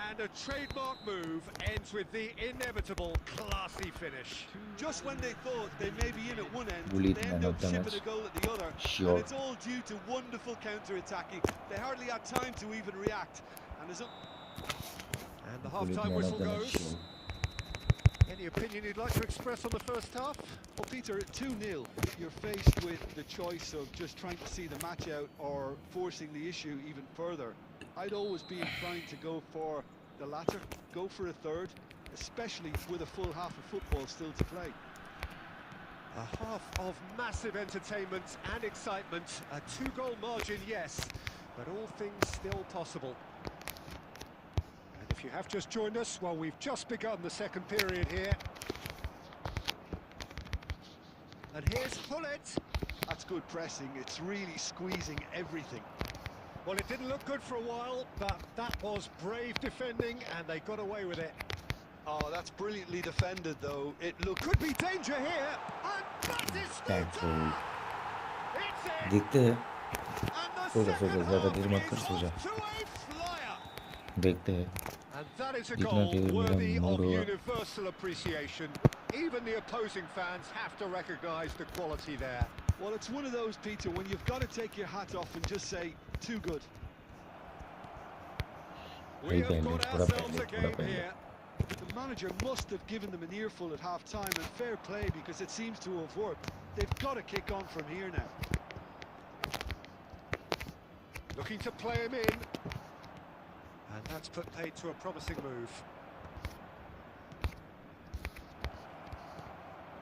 And a trademark move ends with the inevitable classy finish. Just when they thought they may be in at one end, Bullied they end man up of the chipping match. a goal at the other. Sure. And it's all due to wonderful counter-attacking. They hardly had time to even react. And there's And the Bullied half-time man whistle of the match. goes. Sure. Any opinion you'd like to express on the first half? Well, Peter, 2-0. You're faced with the choice of just trying to see the match out or forcing the issue even further. I'd always be inclined to go for the latter, go for a third, especially with a full half of football still to play. A half of massive entertainment and excitement. A 2-goal margin, yes, but all things still possible. And if you have just joined us, well, we've just begun the second period here. And here's Pullet. That's good pressing. It's really squeezing everything. Well, it didn't look good for a while, but that was brave defending, and they got away with it. Oh, that's brilliantly defended, though. It looked... Could be danger here, and that is Thankful. It's in, देखते हैं and so the जा second ज़्यादा half देर मत कर is सो जा off to a flyer. देखते हैं And that is a जितना goal देर मेरा worthy मूड of होगा universal appreciation. Even the opposing fans have to recognise the quality there. Well, it's one of those, Peter, when you've got to take your hat off and just say, too good. We have got थोड़ा ourselves a पहले game here. The manager must have given them an earful at half-time, and fair play, because it seems to have worked. They've got to kick on from here now. Looking to play him in. And that's put paid to a promising move.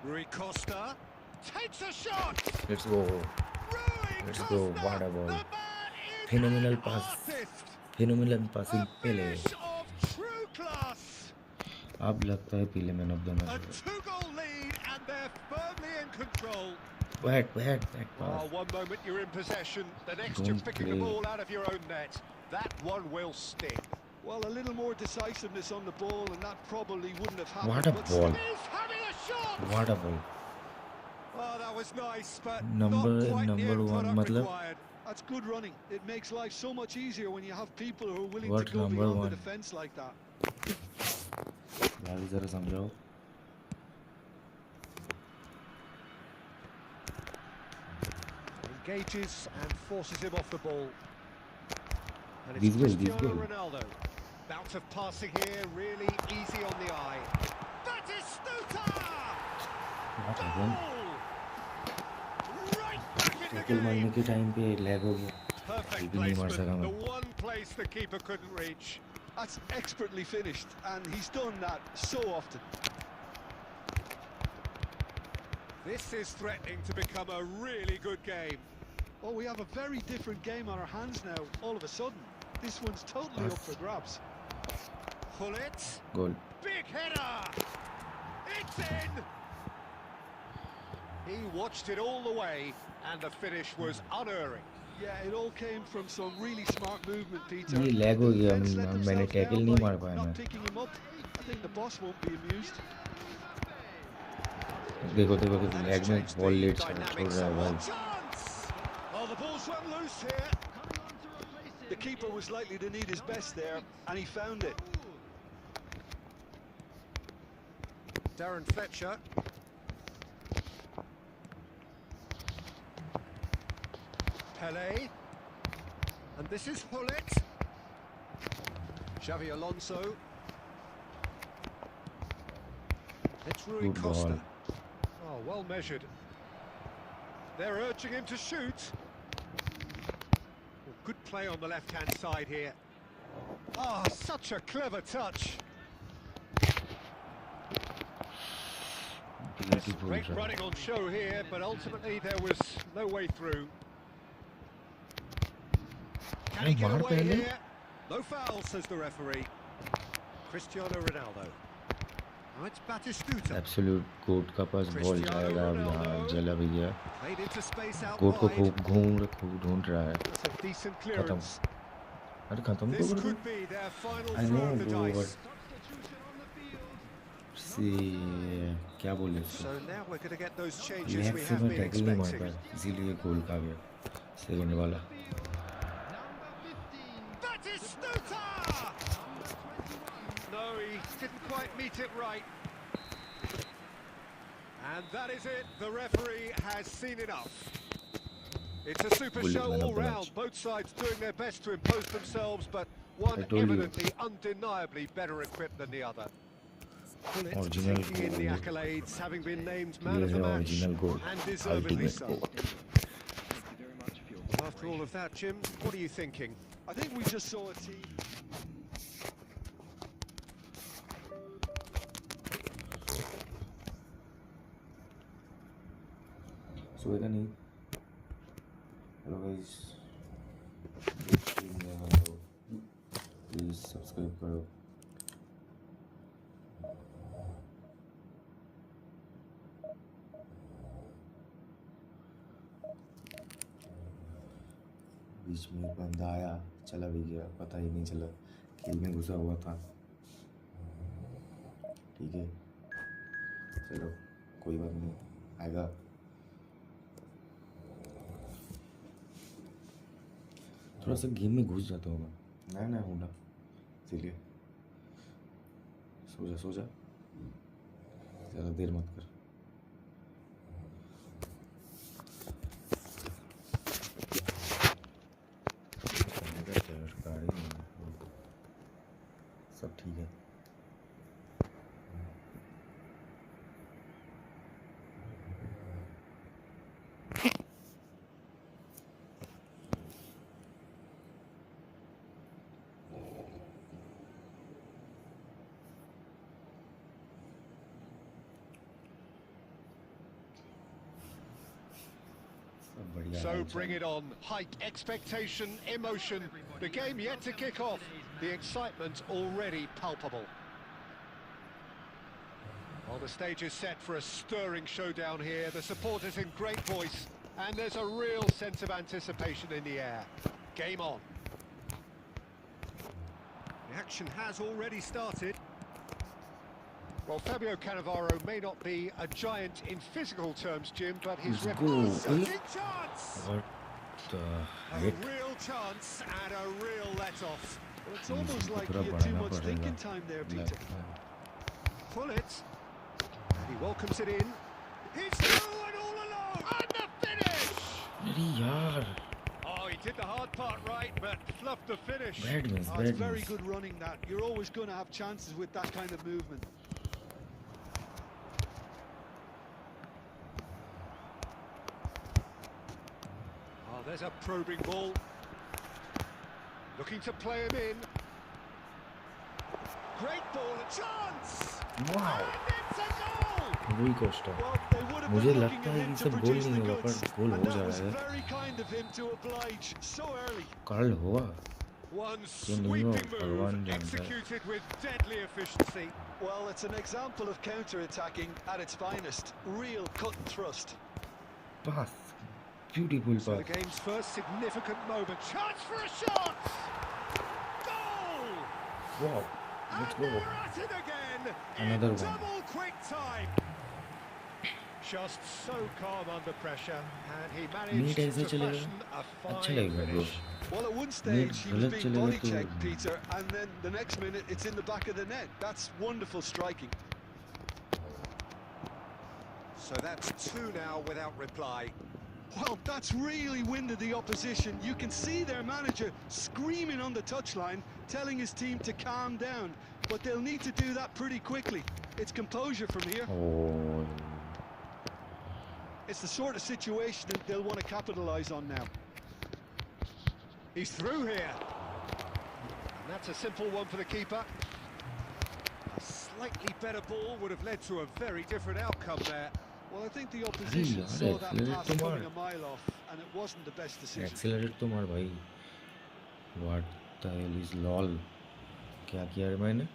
Rui Costa takes a shot! let's go Rui let's Costa, go what a the ball man is phenomenal an pass artist. phenomenal passing A पहले finish of true class. अब लगता है पहले man of the A match 2-goal lead and they're firmly in control. that Oh, pass one moment you're in possession, the next Don't you're picking the play. ball out of your own net. That one will sting. Well, a little more decisiveness on the ball, and that probably wouldn't have happened. what a but ball He's having a shot! what a ball Oh, that was nice, but Number- not quite the number end one, product matlab? required. That's good running. It makes life so much easier when you have people who are willing What to go number beyond one? the defence like that. यार जरा समझाओ Engages and forces him off the ball. And it's This goal, this Cristiano goal. Ronaldo. Bout of passing here, really easy on the eye. That is Stuta! what happened Goal! Right back in the tackle मारने game. के time पे lag हो गया Perfect ये भी नहीं मार placement, सका the मैं one place the keeper couldn't reach. That's expertly finished, and he's done that so often. This is threatening to become a really good game. Oh, we have a very different game on our hands now, all of a sudden. This one's totally up for grabs. Pull it. Goal Big header! It's in! He watched it all the way, and the finish was unerring. Yeah, it all came from some really smart movement, Peter. ये lag हो गया Defence let मैंने themselves tackle down नहीं by मार पाया मैं not picking him up. I think the boss won't be amused. देखो देखो कि And लैग it's में changed बॉल the लेट छोड़ dynamics रहा है somewhat. भाई Chance! Oh, the ball's run loose here. The keeper was likely to need his best there, and he found it. Darren Fletcher. Pele. And this is Hullet. Xavi Alonso. It's Rui Good Costa. ball. Oh, well measured. They're urging him to shoot. Well, good play on the left-hand side here. Oh, such a clever touch. Beautiful Great shot. running on show here, but ultimately there was no way through. Can he get Bahar away pehle? here? No foul, says the referee. Cristiano Ronaldo. Oh, it's Batistuta. Absolute court का पास ball जाएगा अब यहाँ जला भी गया Played into space out court को wide. खूब खूब ढूंढ रहा है That's a decent clearance. अरे खत्म This तो कर दो could be their final I throw know, of the bro, dice. से क्या बोले उसको, So now we're going to get those changes leg we से have मैं been टैकल नहीं मार expecting. पाया, इसीलिए गोल खा गया सेकंड वाला। Number 15. That is Stuta! No, he didn't quite meet it right. And that is it. The referee has seen enough. It's a super Bullet show man all of the round. match. Both sides doing their best to impose themselves, but one I told you. evidently, undeniably better equipped than the other. Bullet Original taking in the goal. accolades, having been named man ये of the है match, original goal, and deservedly ultimate so. goal। After all of that, Jim, what are you thinking? I think we just saw a team. सोएगा नहीं। Hello guys, please subscribe करो। बीच में एक बंदा आया, चला भी गया, पता ही नहीं चला, खेल में घुसा हुआ था। ठीक है, चलो कोई बात नहीं, आएगा। थोड़ा सा गेम में घुस जाता हूँ मैं, नया हूँ ना, इसीलिए। सो जा, ज़्यादा देर मत कर। सब ठीक है। So bring it on. Hype, expectation, emotion. The game yet to kick off. The excitement already palpable. Well, the stage is set for a stirring showdown here. The supporters in great voice, and there's a real sense of anticipation in the air. Game on. The action has already started. Well, Fabio Cannavaro may not be a giant in physical terms, Jim, but his reputation chance! What the A heck? real chance and a real let-off. Well, it's almost like थोड़ा you had too बढ़ाना much पड़ेगा। thinking time there, Peter. Pull it. And he welcomes it in. He's through and all alone! And the finish! अरे यार, Oh, he did the hard part right, but fluffed the finish. bad miss, Oh, it's bad very miss। good running that. You're always going to have chances with that kind of movement. Oh, there's a probing ball. Looking to play him in. Great ball, a chance! Wow, And it's a goal! वही Costa. Well, they would have मुझे been लगता looking है at him कि to सब गोल produce नहीं the होगा, goods, पर गोल and हो that was जाएगा। very kind of him to oblige so early. कल होगा। One नहीं हो, sweeping भगवान move, जानता है। executed with deadly efficiency. Well, it's an example of counter-attacking at its finest. Real cut and thrust. Pass, beautiful So the pass. game's first significant moment. Chance for a shot! Goal! Wow, let's And go. they're at it again Another in one. double quick time. Just so calm under pressure, and he managed Neat ऐसे to चलेगा, fashion a अच्छा fine लगेगा bro. finish. Well, at one stage he was गलत being चलेगा body तो checked, Peter, and then the next minute it's in the back of the net. That's wonderful striking. So that's two now without reply. Well, that's really winded the opposition. You can see their manager screaming on the touchline, telling his team to calm down. But they'll need to do that pretty quickly. It's composure from here. Oh, It's the sort of situation that they'll want to capitalise on now. He's through here. And that's a simple one for the keeper. A slightly better ball would have led to a very different outcome there. Well, I think the opposition यार, saw that accelerate pass तो coming मार। a mile off, and it wasn't the best decision. Accelerate तो मार भाई। What the hell is lol? क्या किया रे मैंने?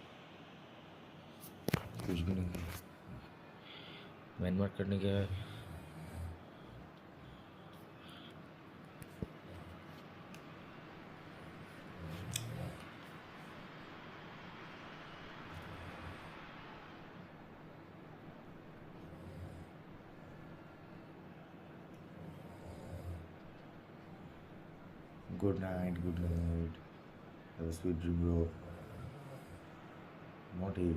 कुछ भी नहीं किया। मैन मार्क करने गया है। Good night, good night. Have a sweet dream, bro. Not a.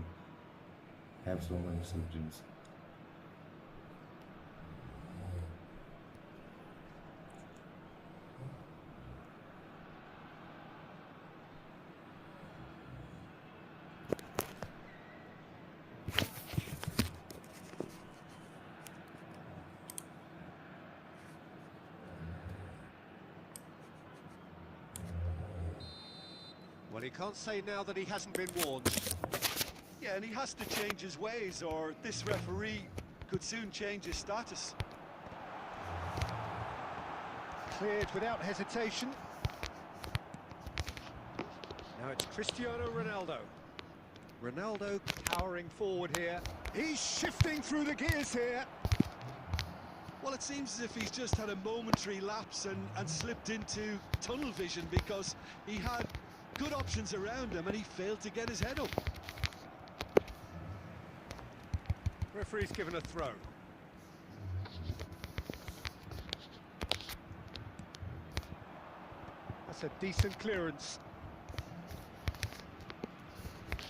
Have so many sweet dreams. Well, he can't say now that he hasn't been warned. Yeah, and he has to change his ways, or this referee could soon change his status. Cleared without hesitation. Now it's Cristiano Ronaldo. Ronaldo powering forward here. He's shifting through the gears here. Well, it seems as if he's just had a momentary lapse and slipped into tunnel vision, because he had good options around him and he failed to get his head up. Referee's given a throw. That's a decent clearance.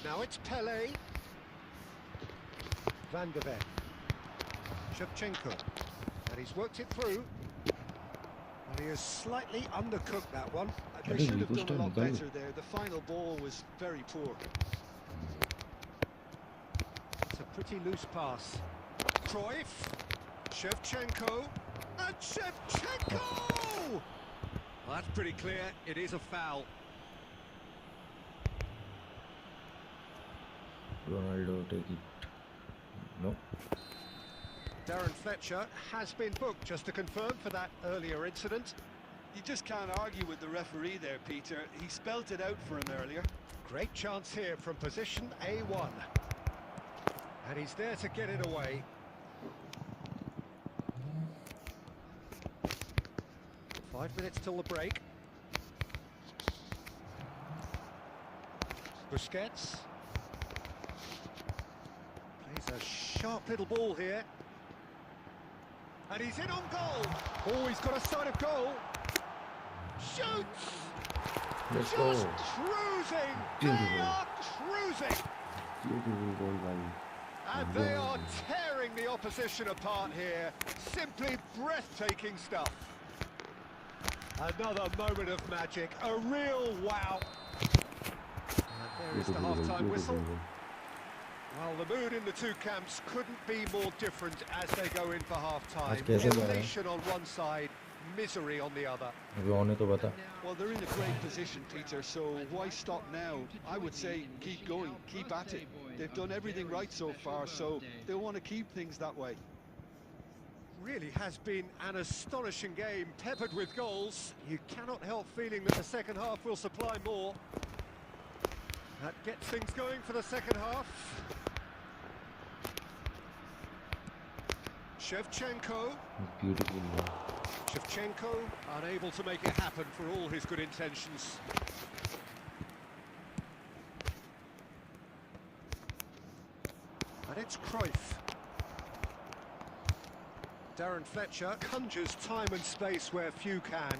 Now it's Pele. Van de Ven. Shevchenko. And he's worked it through. And he has slightly undercooked that one. They should have done a lot better there. The final ball was very poor. It's a pretty loose pass. Cruyff. Shevchenko. And Shevchenko! Well, that's pretty clear. It is a foul. Ronaldo, take it. No. Darren Fletcher has been booked, just to confirm, for that earlier incident. You just can't argue with the referee there, Peter. He spelt it out for him earlier. Great chance here from position A1. And he's there to get it away. Five minutes till the break. Busquets. Plays a sharp little ball here. And he's in on goal. Oh, he's got a sight of goal. Shoots! Let's Just go. cruising! Beautiful. They are cruising! Beautiful goal by. And they are tearing the opposition apart here. Simply breathtaking stuff. Another moment of magic. A real wow. And there is the half-time whistle. Well, the mood in the two camps couldn't be more different as they go in for half-time. आज कैसे जा रहा है? Elation on one side, misery on the other. अभी होने तो बता. Well, they're in a great position, Peter, so why stop now? I would say keep going, keep at it. They've done everything right so far, so they'll want to keep things that way. Really has been an astonishing game, peppered with goals. You cannot help feeling that the second half will supply more. That gets things going for the second half. Shevchenko. Beautiful. Shevchenko unable to make it happen for all his good intentions. And it's Cruyff. Darren Fletcher conjures time and space where few can.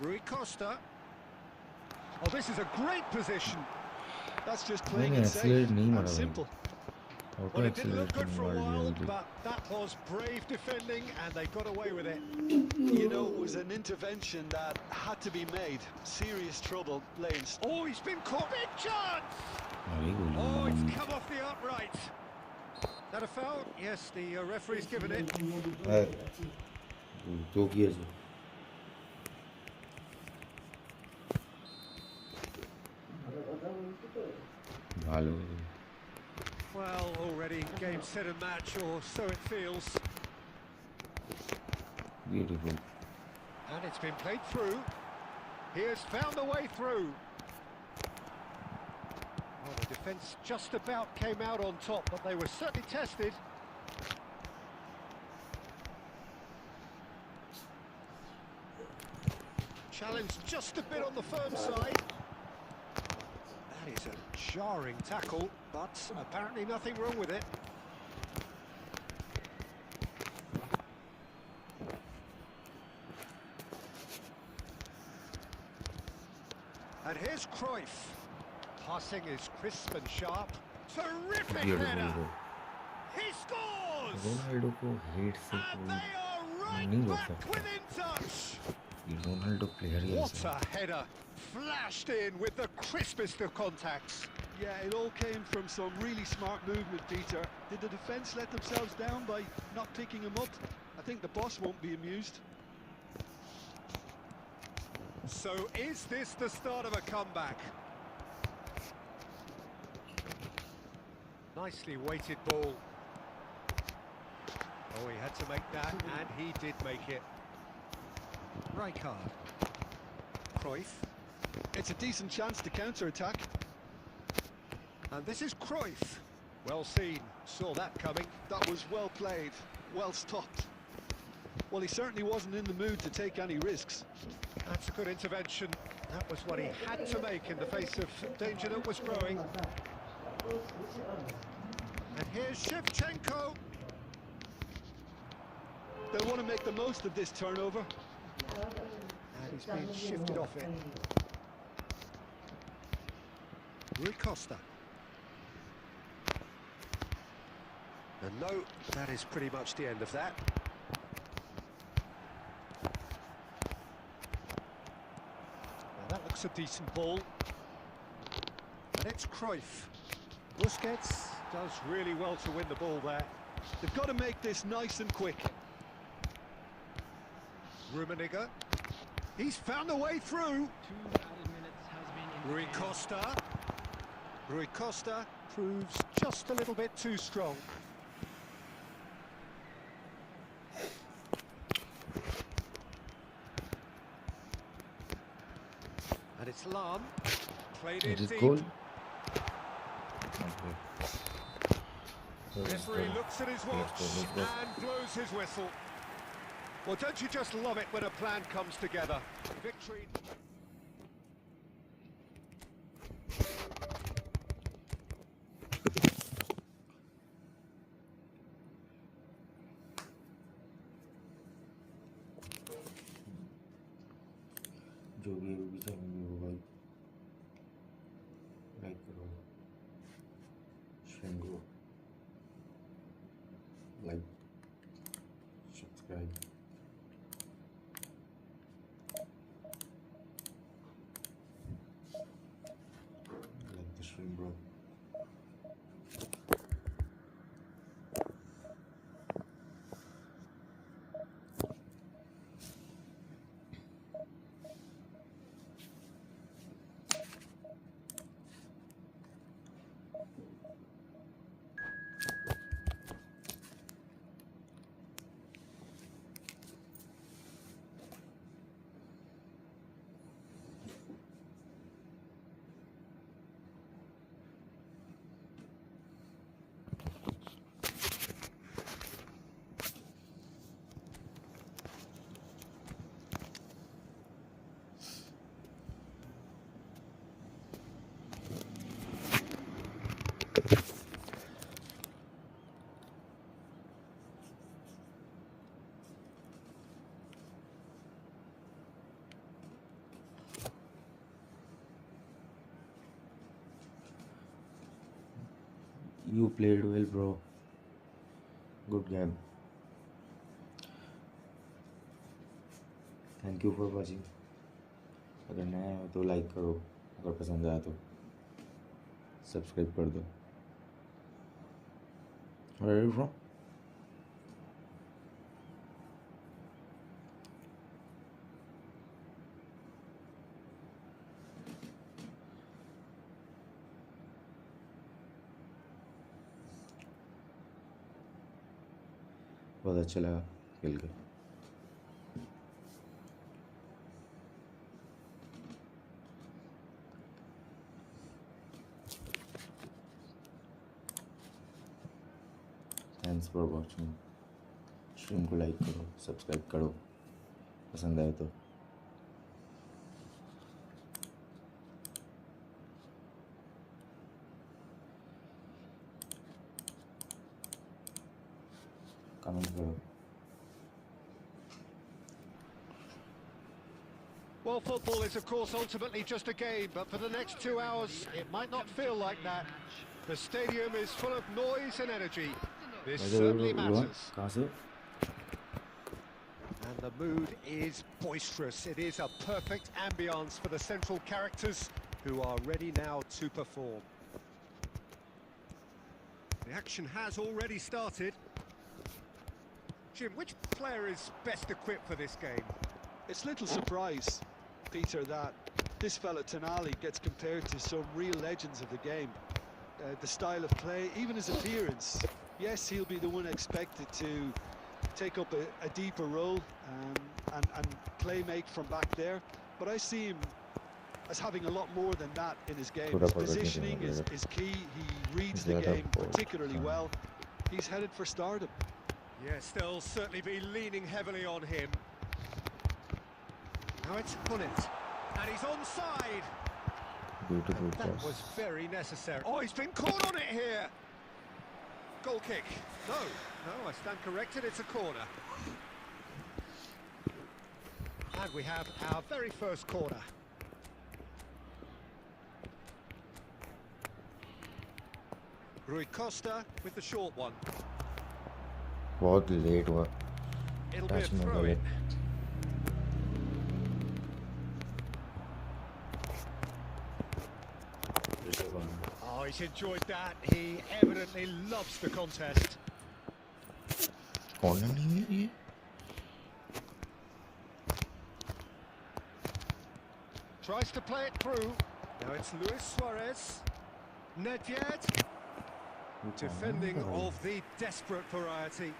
Rui Costa. Oh, this is a great position. That's just playing नहीं, it safe accelerate नहीं and मारा भाई. simple. Auto Well, it didn't look good acceleration for a मार while, दिया. but that was brave defending and they got away with it. You know, it was an intervention that had to be made. Serious trouble lay in store. Oh, he's been caught. Big chance! Very good. Oh, it's come off the upright. Is that a foul? Yes, the referee's given it. जो किया जो. भालो. Well, already game, set and match, or so it feels. Beautiful. And it's been played through. He has found a way through. Well, the defence just about came out on top, but they were certainly tested. Challenge just a bit on the firm side. That is a jarring tackle, but apparently nothing wrong with it. And here's Cruyff. Passing is crisp and sharp. Terrific Beautiful header. goal. He scores! Ronaldo को head से And कोई they are नहीं right रोक back सकता। within touch. ये Ronaldo player he What ऐसा है। a header. Flashed in with the crispest of contacts. Yeah, it all came from some really smart movement, Peter. Did the defence let themselves down by not picking him up? I think the boss won't be amused. So is this the start of a comeback? Nicely weighted ball. Oh, he had to make that, and he did make it. Rijkaard. Cruyff. It's a decent chance to counter-attack. And this is Cruyff. Well seen. Saw that coming. That was well played, well stopped. Well, he certainly wasn't in the mood to take any risks. That's a good intervention. That was what he had to make in the face of danger that was growing. And here's Shevchenko. They'll want to make the most of this turnover. And he's been shifted off it. Rui Costa. And no, that is pretty much the end of that. Now that looks a decent ball. And it's Cruyff. Busquets does really well to win the ball there. They've got to make this nice and quick. Rummenigge. He's found a way through. 2 added minutes has been Rui indicated. Costa. Rui Costa proves just a little bit too strong. And it's Lam. Played in It is deep. goal. Referee looks at his watch and blows his whistle. Well, don't you just love it when a plan comes together? Victory. जो भी है वो भी चलेंगे वो भाई like करो share करो like subscribe like the stream bro You played well, bro. Good game. Thank you for watching. अगर नया हो तो लाइक करो, अगर पसंद आया तो सब्सक्राइब कर दो. Where are you from? बहुत अच्छा लगा खेल के. Thanks for watching. स्ट्रीम को लाइक करो, सब्सक्राइब करो, पसंद आए तो. कमेंट करो. Well, football is, of course, ultimately just a game, but for the next 2 hours, it might not feel like that. The stadium is full of noise and energy. This certainly matters. कहाँ से? And the mood is boisterous. It is a perfect ambience for the central characters who are ready now to perform. The action has already started. Jim, which player is best equipped for this game? It's little surprise, Peter, that this fella Tonali gets compared to some real legends of the game. The style of play, even his appearance. Yes, he'll be the one expected to take up a deeper role and play make from back there. But I see him as having a lot more than that in his game. His positioning is key. He reads the game particularly well. He's headed for stardom. Yes, they'll certainly be leaning heavily on him. Now it's Pullet, and he's onside. Beautiful That pass. was very necessary. Oh, he's been caught on it here. Goal kick. No, I stand corrected. It's a corner. And we have our very first corner. Rui Costa with the short one. बहुत late हुआ. It'll be a Touch में throw in. गलत. Oh, he's enjoyed that. He evidently loves the contest. Corner नहीं है ये? Tries to play it through. Now it's Luis Suarez. Nedved. Defending of the desperate variety.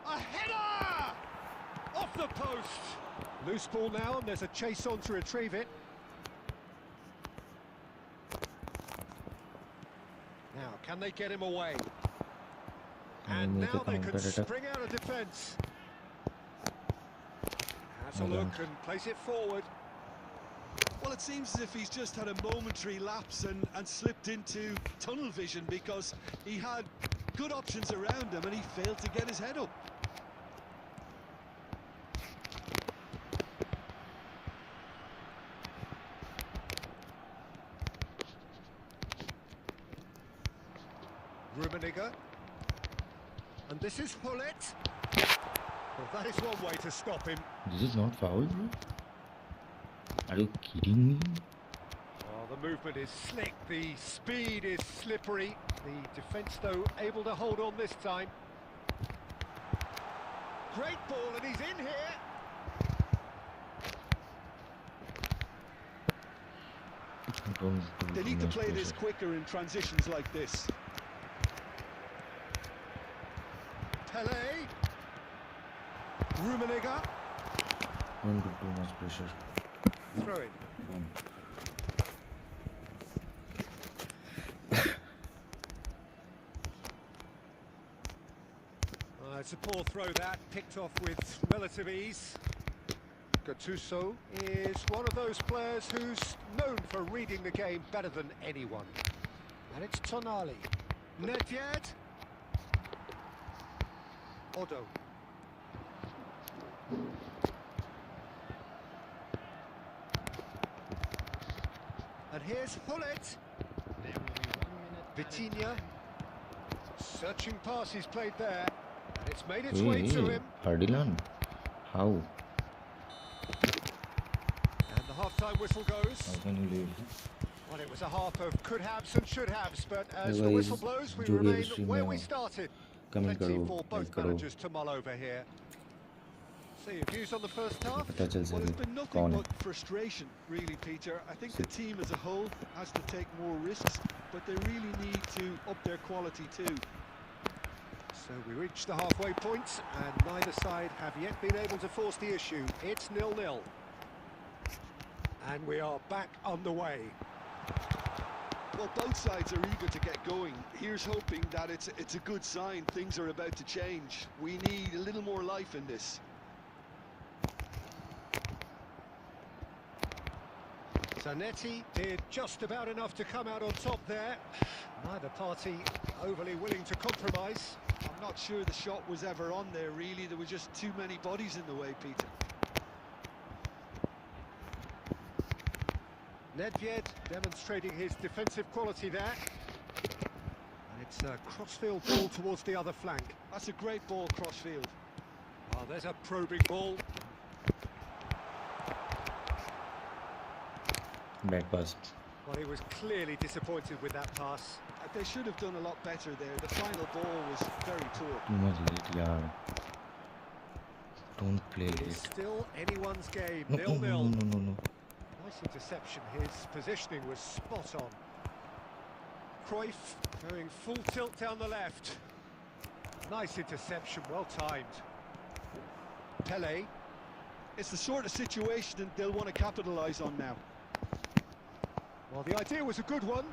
A header! Off the post! Loose ball now, and there's a chase on to retrieve it. Now, can they get him away? And make a now they can counter-attack. spring out of defence. Has a look and plays it forward. Well, it seems as if he's just had a momentary lapse and slipped into tunnel vision, because he had good options around him and he failed to get his head up. Rummenigge. And this is Pullet. Well, that is one way to stop him. This is not foul, bro. Are you kidding me? Oh, the movement is slick, the speed is slippery. The defence, though, able to hold on this time. Great ball, and he's in here. They need to play this quicker in transitions like this. Pele. Rummenigge. Don't put too much pressure. Throw it. It's a poor throw that, picked off with relative ease. Gattuso is one of those players who's known for reading the game better than anyone. And it's Tonali. Nedved. Odo. And here's Pullet. Vitinha. Searching pass he's played there. And it's made its way to him. Hardilan. How? And the half-time whistle goes. How can you leave? Well, it was a half of could-haves and should-haves, but as the Guys, whistle blows, we जो भी remain stream where में we हो, started. comment Plenty करो, for both like करो, managers to mull over here. So your views on the first half? पता चल Well, it's सके been nothing कौन है. but frustration, really, Peter. I think the team as a whole has to take more risks, but they really need to up their quality too. So we reach the halfway point, and neither side have yet been able to force the issue. It's 0-0. And we are back underway. Well, both sides are eager to get going. Here's hoping that it's a good sign. Things are about to change. We need a little more life in this. Zanetti did just about enough to come out on top there. Neither party overly willing to compromise. I'm not sure the shot was ever on there, really. There were just too many bodies in the way, Peter. Nedved demonstrating his defensive quality there. And it's a crossfield ball towards the other flank. That's a great ball crossfield. Oh, there's a probing ball. Bad pass. Well, he was clearly disappointed with that pass. They should have done a lot better there. The final ball was very poor. Too much late, yaar. Don't play It's late. still anyone's game, No, no, 0-0. no, no, no, no. Nice interception, his positioning was spot on. Cruyff going full tilt down the left. Nice interception, well timed. Pele. It's the sort of situation that they'll want to capitalise on now. Well, the idea was a good one.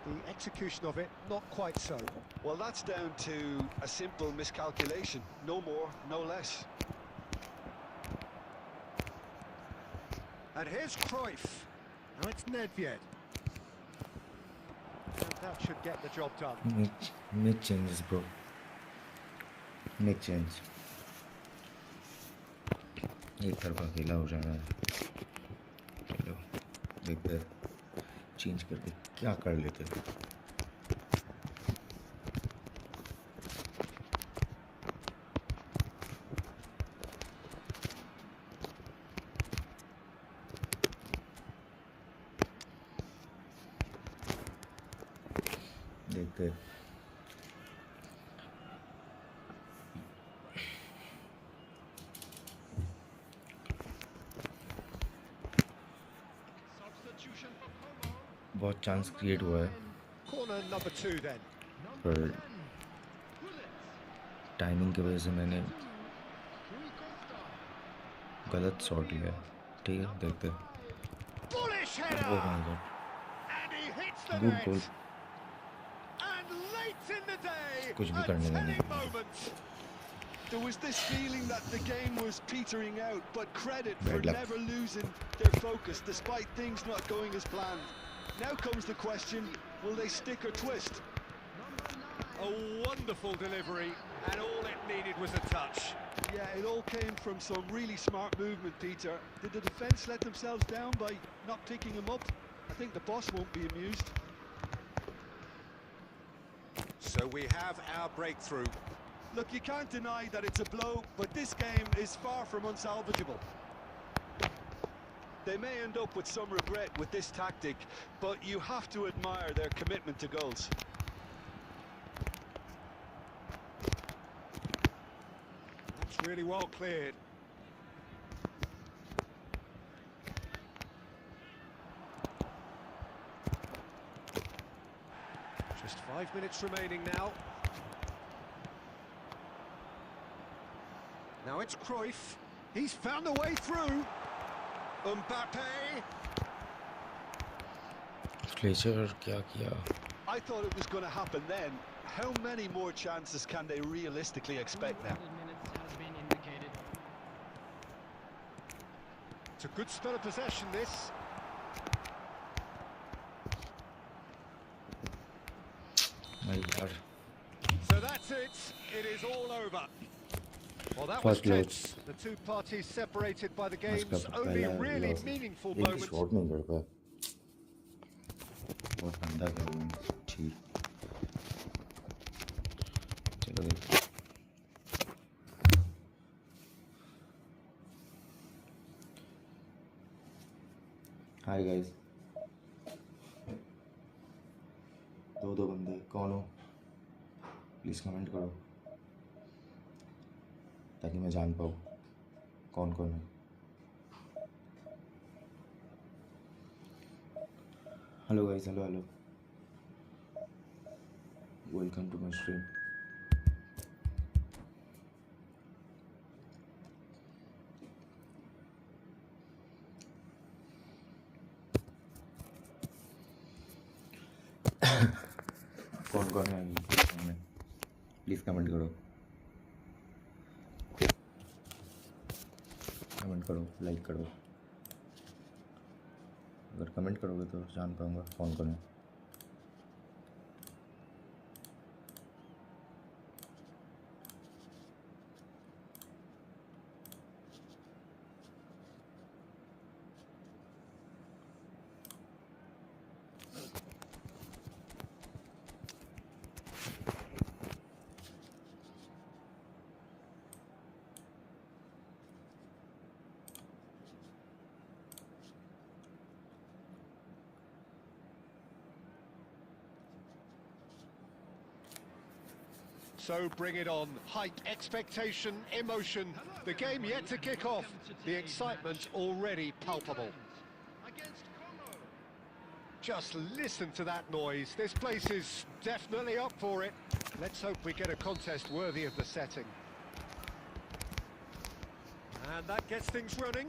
The execution of it, not quite so. Well, that's down to a simple miscalculation. No more, no less. And here's Cruyff. Now it's Nedved. And that should get the job done. Make changes, bro. Make change. एक तरफा खेला हो जाना है. चलो देखते हैं change करके क्या कर लेते हैं. देखते हैं. Substitution for Como. बहुत चांस क्रिएट हुआ है Corner number 2 then. पर टाइमिंग की वजह से मैंने गलत शॉट लिया. ठीक है देखते हैं. Bullish oh header! My God. And he hits the good net. Goal. And late in the day, कुछ भी a करने का नहीं. telling moment. There was this feeling that the game was petering out, but credit for Bad luck. never losing their focus despite things not going as planned. Now comes the question, will they stick or twist? A wonderful delivery, and all it needed was a touch. Yeah, it all came from some really smart movement, Peter. Did the defence let themselves down by not picking him up? I think the boss won't be amused. So we have our breakthrough. Look, you can't deny that it's a blow, but this game is far from unsalvageable. They may end up with some regret with this tactic, but you have to admire their commitment to goals. That's really well cleared. Just 5 minutes remaining now. Now it's Cruyff. He's found a way through. Mbappe. Fletcher क्या किया. I thought it was going to happen then. How many more chances can they realistically expect now? Minutes has been indicated. It's a good spell of possession, this. भाई यार. So that's it. It is all over. Well, that was First look. tense. The two parties separated by the उसका game's only पहला really loss. meaningful एक moment. Shot नहीं कर पाया. बहुत गंदा कर रहा हूँ. ठीक. चलो देखते. Hi guys. दो बंदे कौन हो? प्लीज़ कमेंट करो ताकि मैं जान पाऊँ कौन कौन है. Hello guys. Hello hello. Welcome to my stream. कौन कौन है प्लीज़ कमेंट करो. कमेंट करो, लाइक करो. अगर कमेंट कमेंट करोगे तो जान पाऊंगा कौन कौन है। So bring it on. Hype, expectation, emotion. The game yet to kick off. The excitement already palpable. Against Congo. Just listen to that noise. This place is definitely up for it. Let's hope we get a contest worthy of the setting. And that gets things running.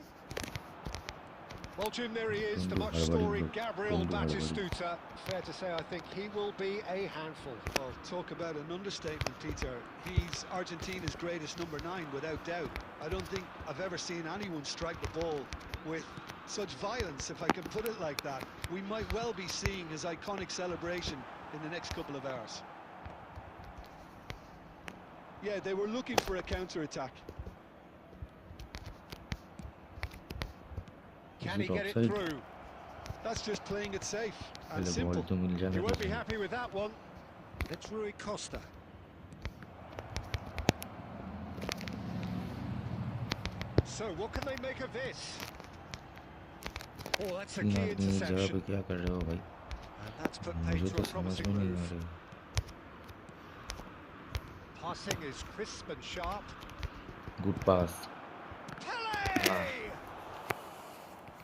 Well, Jim, there he is, the much storied Gabriel Batistuta. Fair to say, I think he will be a handful. Well, talk about an understatement, Peter. He's Argentina's greatest number 9, without doubt. I don't think I've ever seen anyone strike the ball with such violence, if I can put it like that. We might well be seeing his iconic celebration in the next couple of hours. Yeah, they were looking for a counter-attack. Can he get it through? That's just playing it safe and पहले simple. Ball तो मिल You जाना won't be चाहिए। happy with that one. It's Rui Costa. So, what can they make of this? Oh, that's a तीन key आदमी एक जगह पे interception. क्या कर रहे हो भाई? And that's put मुझे paid to तो a समझ promising में नहीं आ move. रही। Passing is crisp and sharp. Good pass. Pele!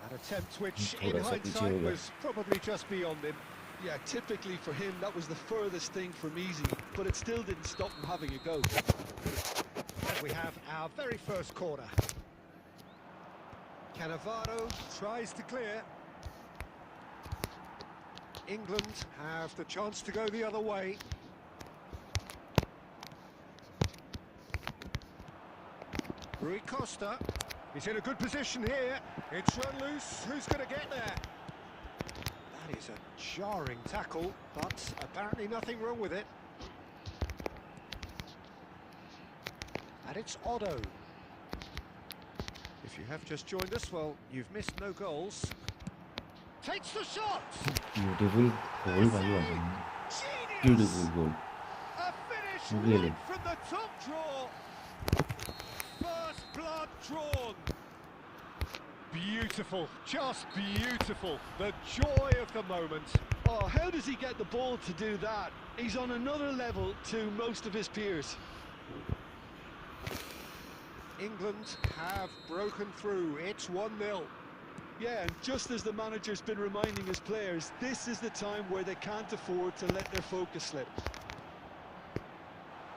An attempt which, in थोड़ा सा पीछे हो hindsight, गया। was probably just beyond him. Yeah, typically for him, that was the furthest thing from easy, but it still didn't stop him having a go. And we have our very first corner. Cannavaro tries to clear. England have the chance to go the other way. Rui Costa, he's in a good position here. It's run loose, who's going to get there? That is a jarring tackle, but apparently nothing wrong with it. And it's Otto. If you have just joined us, well, you've missed no goals. Takes the shot! Beautiful goal भाई वाला। Genius! Beautiful goal. A finish Really? right from the top draw. First blood drawn. Beautiful, just beautiful. The joy of the moment. Oh, how does he get the ball to do that? He's on another level to most of his peers. England have broken through. It's 1-0. Yeah, and just as the manager's been reminding his players, this is the time where they can't afford to let their focus slip.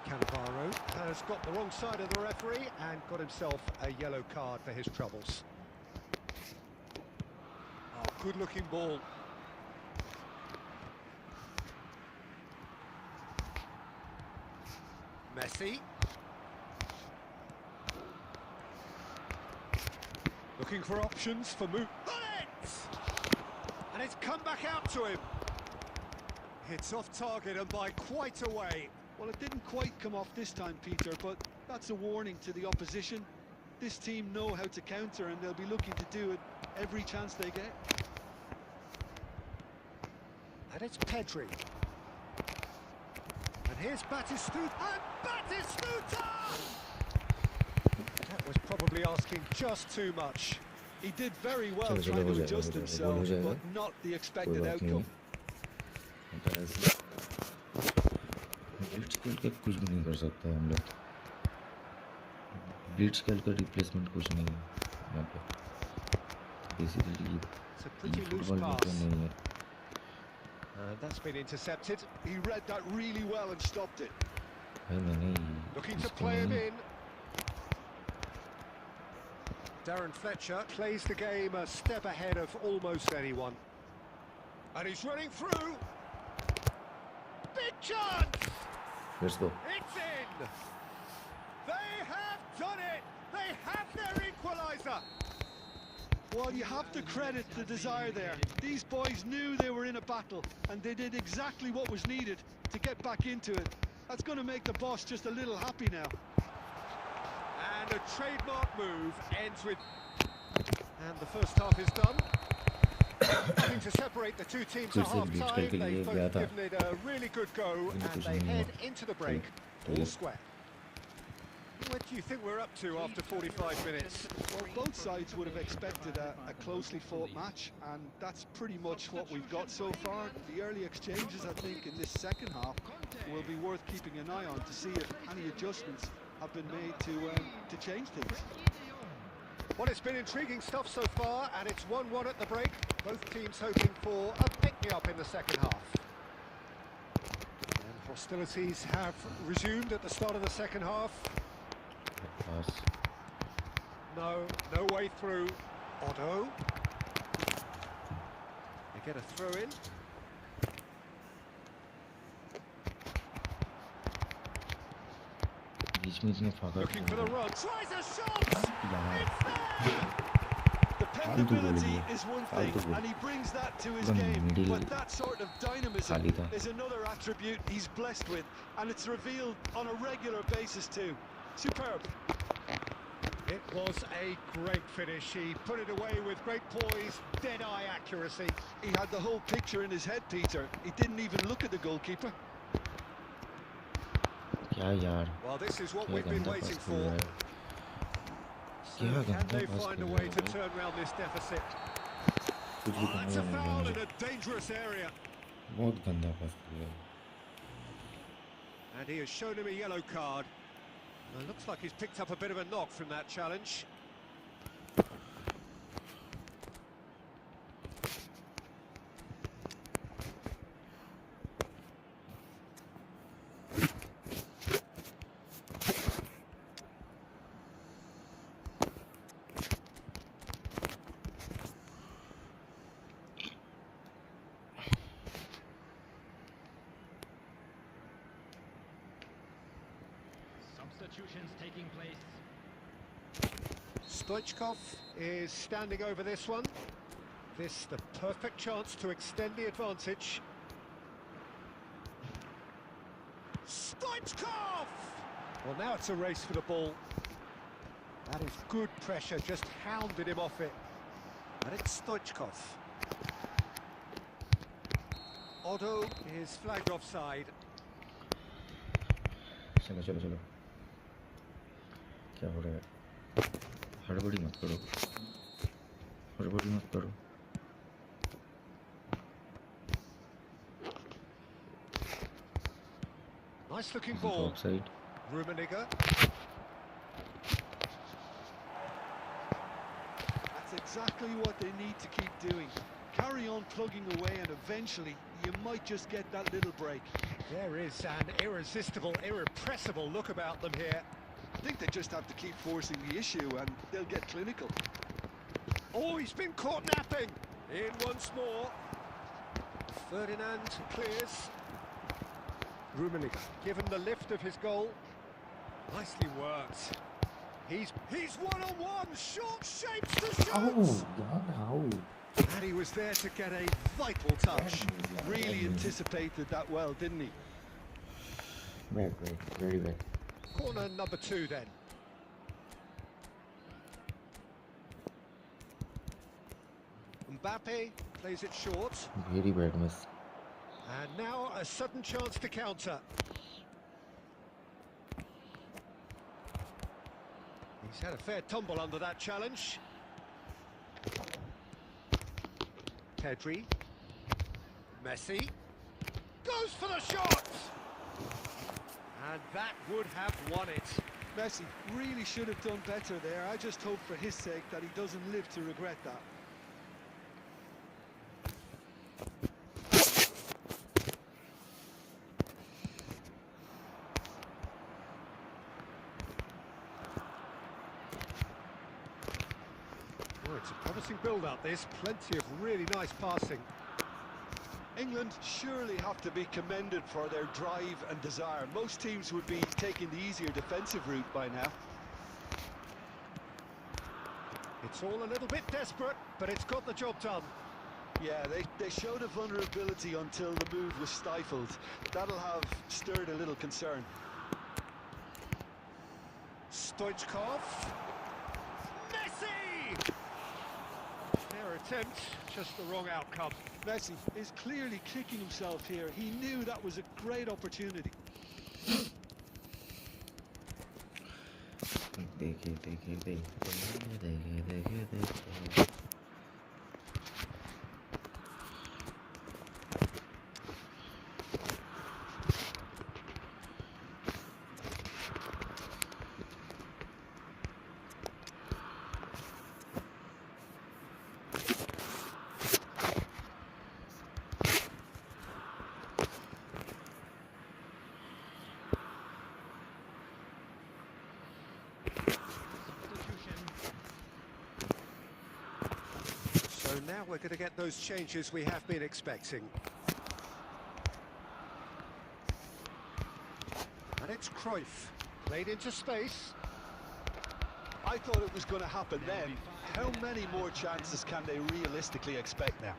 Cannavaro has got the wrong side of the referee and got himself a yellow card for his troubles. Oh, good-looking ball. Messi. Looking for options for move. Got it! And it's come back out to him. It's off target and by quite a way. Well, it didn't quite come off this time, Peter, but that's a warning to the opposition. This team know how to counter, and they'll be looking to do it every chance they get. And it's Pedri. And here's Batistuta. And Batistuta! That was probably asking just too much. He did very well चलो, trying हो to जाएगा, adjust हो जाएगा, himself, हो जाएगा। but not the कोई expected बात नहीं। outcome. ब्लिट्स खेल के कुछ भी नहीं कर सकता हम लोग। ब्लिट्स खेल का रिप्लेसमेंट कुछ नहीं है यहाँ पे। Basically It's a pretty loose football pass. नहीं है। That's been intercepted. He read that really well and stopped it. भाई मैंने Looking to इसको play him नहीं- in. Darren Fletcher plays the game a step ahead of almost anyone. And he's running through. Big chance! Let's go. It's in! They have done it! They have their equaliser! Well, you have to credit the desire there. These boys knew they were in a battle, and they did exactly what was needed to get back into it. That's going to make the boss just a little happy now. And a trademark move ends with... And the first half is done. Nothing to separate the two teams at half-time. They've both given it a really good go, and they head into the break all square. What do you think we're up to after 45 minutes? Well, both sides would have expected a closely fought match, and that's pretty much what we've got so far. The early exchanges, I think, in this second half will be worth keeping an eye on to see if any adjustments have been made to change things. Well, it's been intriguing stuff so far, and it's 1-1 at the break. Both teams hoping for a pick-me-up in the second half. And hostilities have resumed at the start of the second half. Pass. No way through. Otto. They get a throw in. बीच में इसने फाका Looking for the run. Tries a shot! यार It's there! Dependability is one thing, and he brings that to his game, but that sort of dynamism is another attribute he's blessed with, and it's revealed on a regular basis too. Superb. It was a great finish. He put it away with great poise, dead-eye accuracy. He had the whole picture in his head, Peter. He didn't even look at the goalkeeper. क्या यार Well, this is what क्या we've been गंदा waiting पास किया for. है So क्या can गंदा they pass find a किया way to है turn around this deficit? कुछ भी करने That's a वाला नहीं foul है in a dangerous area. बहुत गंदा पास किया है And he has shown him a yellow card. Well, it looks like he's picked up a bit of a knock from that challenge. Substitutions taking place. Stoichkov is standing over this one. This the perfect chance to extend the advantage. Stoichkov! Well, now it's a race for the ball. That is good pressure, just hounded him off it. And it's Stoichkov. Otto is flagged offside. चलो चलो चलो क्या हो रहा है हड़बड़ी मत करो हड़बड़ी मत करो Nice looking ball. Offside Rummenigge. That's exactly what they need to keep doing. Carry on plugging away, and eventually you might just get that little break. There is an irresistible, irrepressible look about them here. I think they just have to keep forcing the issue, and they'll get clinical. Oh, he's been caught napping. In once more. Ferdinand clears. Rummenigge, given the lift of his goal. Nicely worked. He's one-on-one. Short shapes to shoot. यार how And he was there to get a vital touch. Really anticipated that well, didn't he? Bad very bad Corner number 2 then. Mbappe plays it short. very bad miss And now a sudden chance to counter. He's had a fair tumble under that challenge. Pedri. Messi. Goes for the shot! And that would have won it. Messi really should have done better there. I just hope for his sake that he doesn't live to regret that. Oh, it's a promising build-up, this. Plenty of really nice passing. England surely have to be commended for their drive and desire. Most teams would be taking the easier defensive route by now. It's all a little bit desperate, but it's got the job done. Yeah, they showed a vulnerability until the move was stifled. That'll have stirred a little concern. Stoichkov. Messi! Their attempt, just the wrong outcome. Messi is clearly kicking himself here. He knew that was a great opportunity. देखे So now we're going to get those changes we have been expecting. And it's Cruyff, played into space. I thought it was going to happen then. How many more chances can they realistically expect now?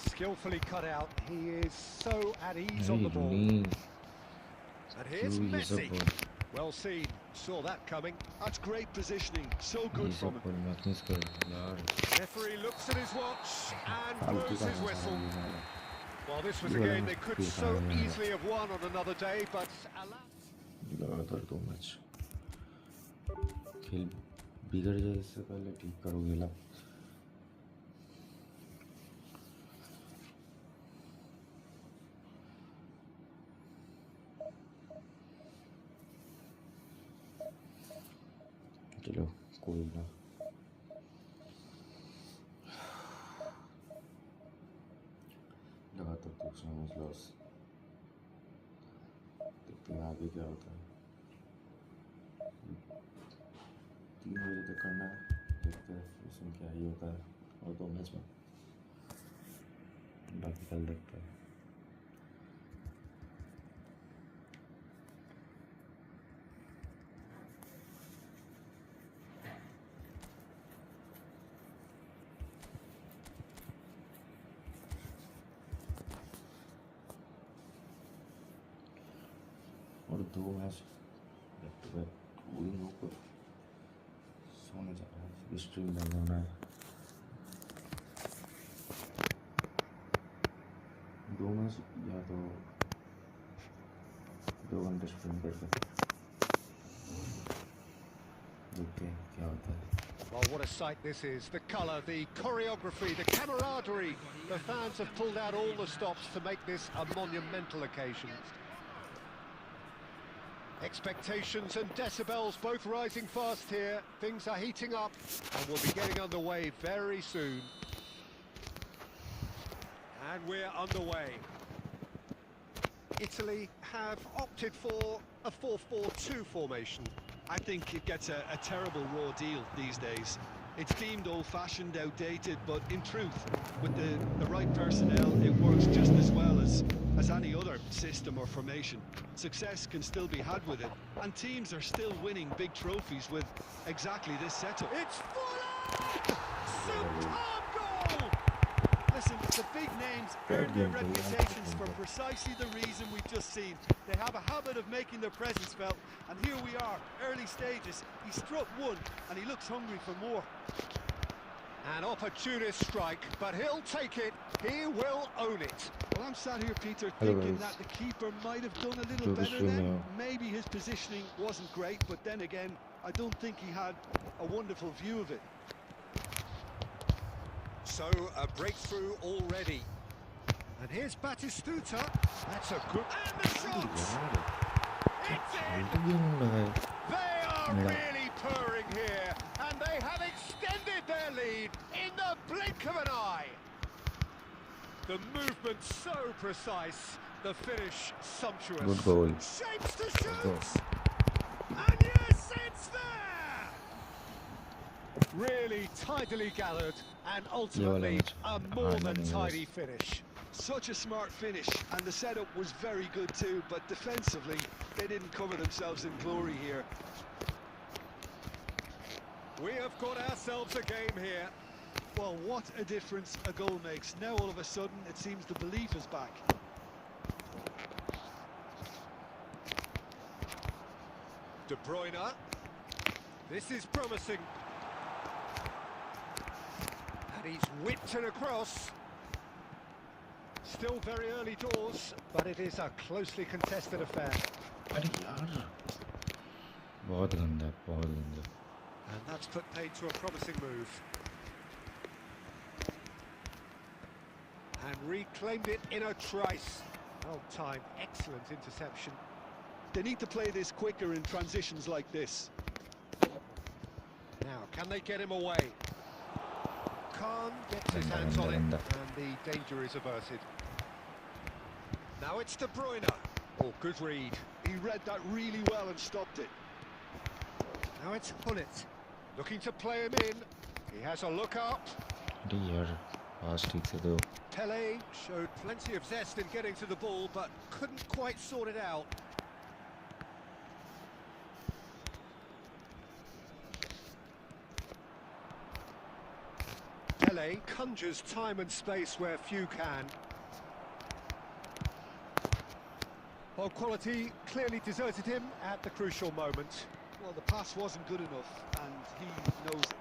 Skillfully cut out. He is so at ease on the ball. And here's Messi. Well seen. Saw that coming. That's great positioning. So good from him. Referee looks at his watch and blows his whistle. Well, this was a game they could so easily have won on another day, but लगातार 2 match खेल बिगड़ जाए इससे पहले ठीक करोगे ला चलो कोई ना लगातार दूसरा मैच लॉस देखते हैं आगे क्या होता है 3 बजे तक करना है देखते हैं उसमें क्या ही होता है और 2 मैच में बाकी कल देखते हैं और 2 match back to back win होकर सोने जा रहा है स्ट्रीम बंद होना है 2 मैच या तो 2 घंटे स्ट्रीम करके देखते हैं क्या होता है well, what a sight this is. The colour, the choreography, the camaraderie. The fans have pulled out all the stops to make this a monumental occasion. Expectations and decibels both rising fast here. Things are heating up and we'll be getting underway very soon. And we're underway. Italy have opted for a 4-4-2 formation. I think it gets a terrible raw deal these days. It's deemed old-fashioned, outdated, but in truth, with the right personnel, it works just as well as any other system or formation. Success can still be had with it, and teams are still winning big trophies with exactly this setup. It's Fuller! Superb goal! Listen, the big names earn their reputations for precisely the reason we've just seen. They have a habit of making their presence felt, and here we are, early stages. He struck one, and he looks hungry for more. An opportunist strike, but he'll take it. He will own it. Well, I'm sat here, Peter, thinking that the keeper might have done a little better then. Maybe his positioning wasn't great, but then again, I don't think he had a wonderful view of it. So, a breakthrough already. And here's Batistuta. That's a good... And the shot! It's in! They are really purring here, and they have extended their lead in the blink of an eye. The movement so precise, the finish sumptuous. Good goal. Shapes to shoot! And yes, it's there! Really tidily gathered, and ultimately a more than tidy finish. Such a smart finish, and the setup was very good too, but defensively, they didn't cover themselves in glory here. We have got ourselves a game here. Well, what a difference a goal makes. Now all of a sudden, it seems the belief is back. De Bruyne. This is promising. And he's whipped it across. Still very early doors, but it is a closely contested affair. अरे यार बहुत गंदा है, बहुत गंदा. And that's put paid to a promising move. And reclaimed it in a trice. Well timed, excellent interception. They need to play this quicker in transitions like this. Now, can they get him away? Khan gets his hands on it, and the danger is averted. Now it's De Bruyne. Oh, good read. He read that really well and stopped it. Now it's Hullet. Looking to play him in. He has a look up. अरे यार पास ठीक से दो. Pele showed plenty of zest in getting to the ball, but couldn't quite sort it out. Pele conjures time and space where few can. Well, quality clearly deserted him at the crucial moment. Well, the pass wasn't good enough, and he knows it.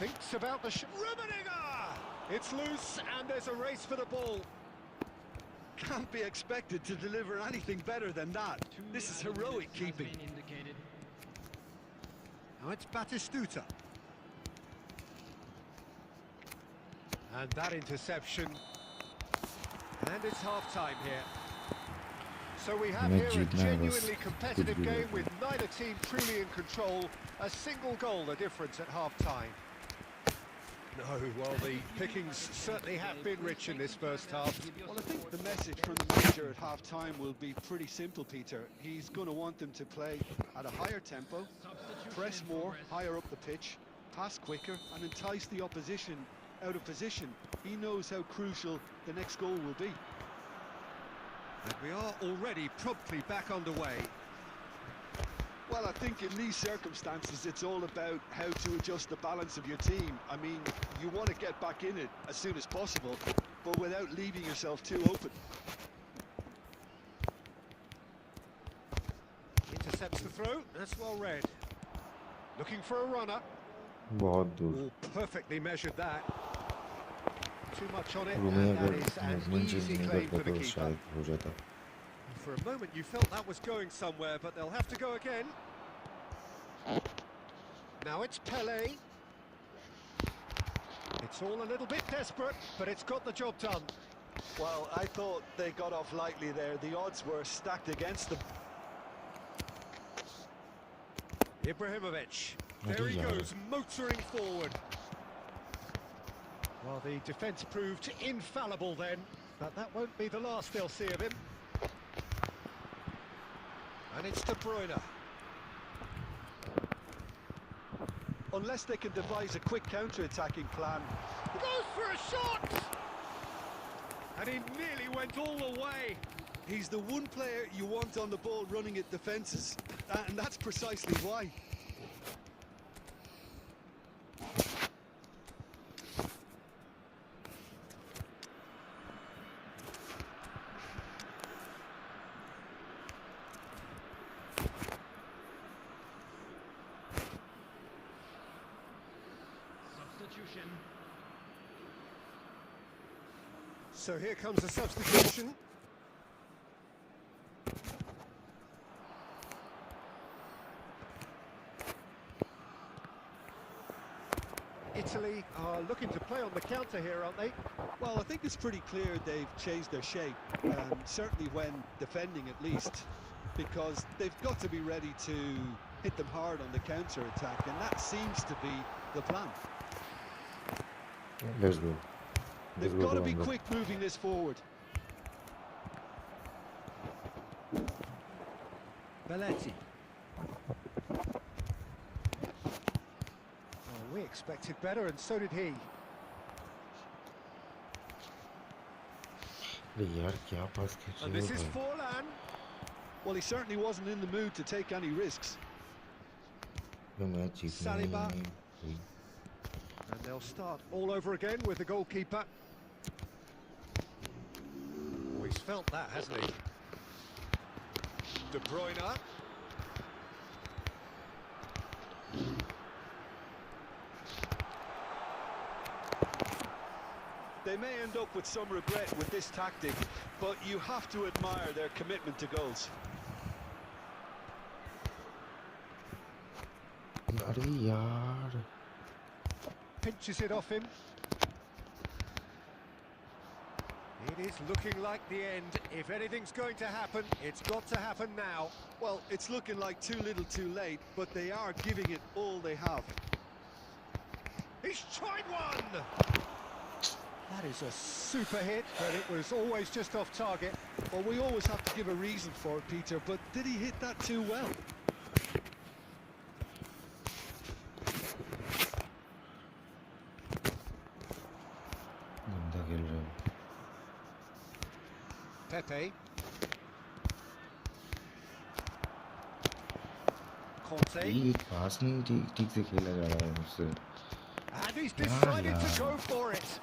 Thinks about the Rummenigge! It's loose, and there's a race for the ball. Can't be expected to deliver anything better than that. This is heroic keeping. Now it's Batistuta. And that interception. And it's half-time here. So we have here a genuinely competitive game with neither team truly in control. A single goal the difference at half-time. No, well, the pickings certainly have been rich in this first half. Well, I think the message from the manager at half-time will be pretty simple, Peter. He's going to want them to play at a higher tempo, press more, higher up the pitch, pass quicker, and entice the opposition out of position. He knows how crucial the next goal will be. And we are already promptly back underway. Well, I think in these circumstances, it's all about how to adjust the balance of your team. I mean, you want to get back in it as soon as possible, but without leaving yourself too open. Intercepts the throw, that's well read. Looking for a runner. बहुत दूर. Oh, perfectly measured that. Too much on it, रूमें and that अगर is an movement change easy नहीं claim करता for the तो keeper. शायद हो जाता. For a moment you felt that was going somewhere, but they'll have to go again. Now it's Pele. It's all a little bit desperate, but it's got the job done. Well, I thought they got off lightly there. The odds were stacked against them. Ibrahimovic. There he goes, motoring forward. Well, the defence proved infallible then, but that won't be the last they'll see of him. And it's De Bruyne. Unless they can devise a quick counter-attacking plan. Goes for a shot! And he nearly went all the way. He's the one player you want on the ball running at defences, and that's precisely why. So here comes the substitution. Italy are looking to play on the counter here, aren't they? Well, I think it's pretty clear they've changed their shape, certainly when defending at least, because they've got to be ready to hit them hard on the counter-attack, and that seems to be the plan. Let's go. They've got to be quick moving this forward. Belletti. Oh, we expected better, and so did he. अरे यार क्या पास खेल And रहे हो this is भाई? Forlan. Well, he certainly wasn't in the mood to take any risks. ये match जीतना है या Saliba. नहीं भाई? And they'll start all over again with the goalkeeper. Oh, he's felt that, hasn't he? De Bruyne. They may end up with some regret with this tactic, but you have to admire their commitment to goals. अरे यार Pinches it off him. It is looking like the end. If anything's going to happen, it's got to happen now. Well, it's looking like too little too late, but they are giving it all they have. He's tried one! That is a super hit, but it was always just off target. Well, we always have to give a reason for it, Peter, but did he hit that too well? गंदा खेल रहे हो. Pepe. Conte. ये एक पास नहीं ठीक से खेला जा रहा है मुझसे. And he's decided to go for it.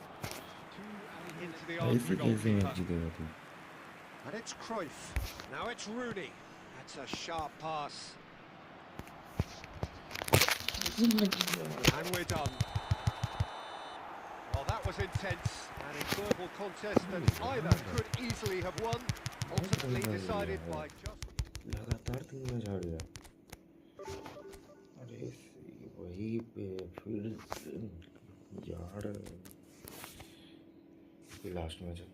Into the arms ऐसे of the कैसे मैच goalkeeper. जीतेगा तू? And it's Cruyff. Now it's Rooney. That's a sharp pass. And we're done. Well, that was intense. An enjoyable contest that either could easily have won. Ultimately decided by just... लगातार 3 match हार गया. अरे वही पे फिर यार ये last match है.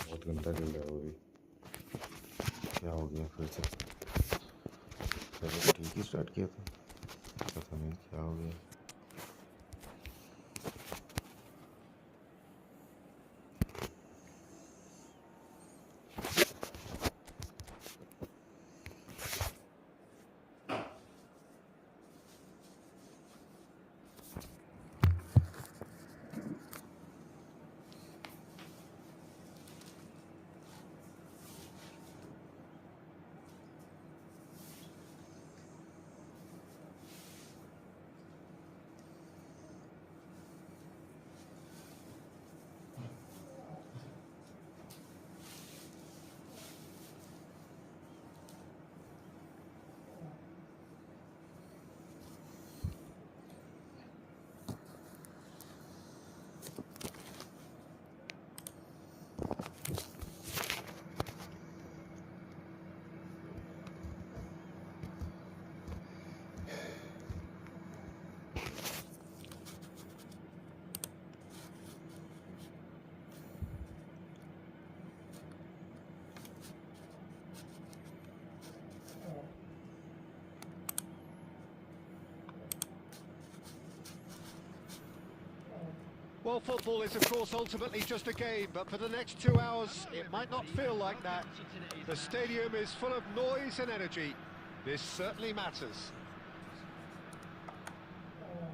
बहुत गंदा खेल रहा है वो भी. क्या हो गया फिर से? पहले ठीक ही स्टार्ट किया था, पता नहीं क्या हो गया. Well, football is, of course, ultimately just a game, but for the next 2 hours, it might not feel like that. The stadium is full of noise and energy. This certainly matters.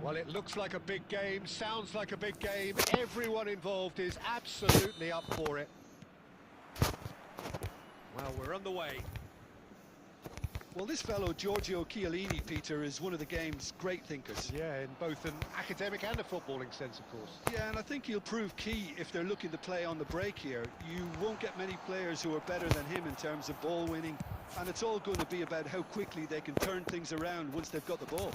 Well, it looks like a big game, sounds like a big game. Everyone involved is absolutely up for it. Well, we're on the way. Well, this fellow, Giorgio Chiellini, Peter, is one of the game's great thinkers. Yeah, in both an academic and a footballing sense, of course. Yeah, and I think he'll prove key if they're looking to play on the break here. You won't get many players who are better than him in terms of ball winning, and it's all going to be about how quickly they can turn things around once they've got the ball.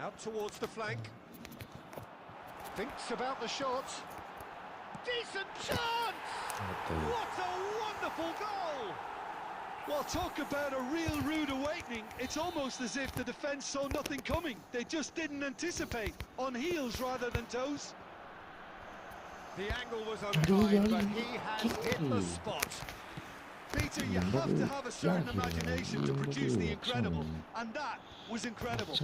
Out towards the flank. Thinks about the shot. Decent chance! What a wonderful goal! Well, talk about a real rude awakening. It's almost as if the defence saw nothing coming. They just didn't anticipate. On heels rather than toes. The angle was unkind, but he has hit the spot. Peter, you have to have a certain imagination to produce the incredible, and that was incredible.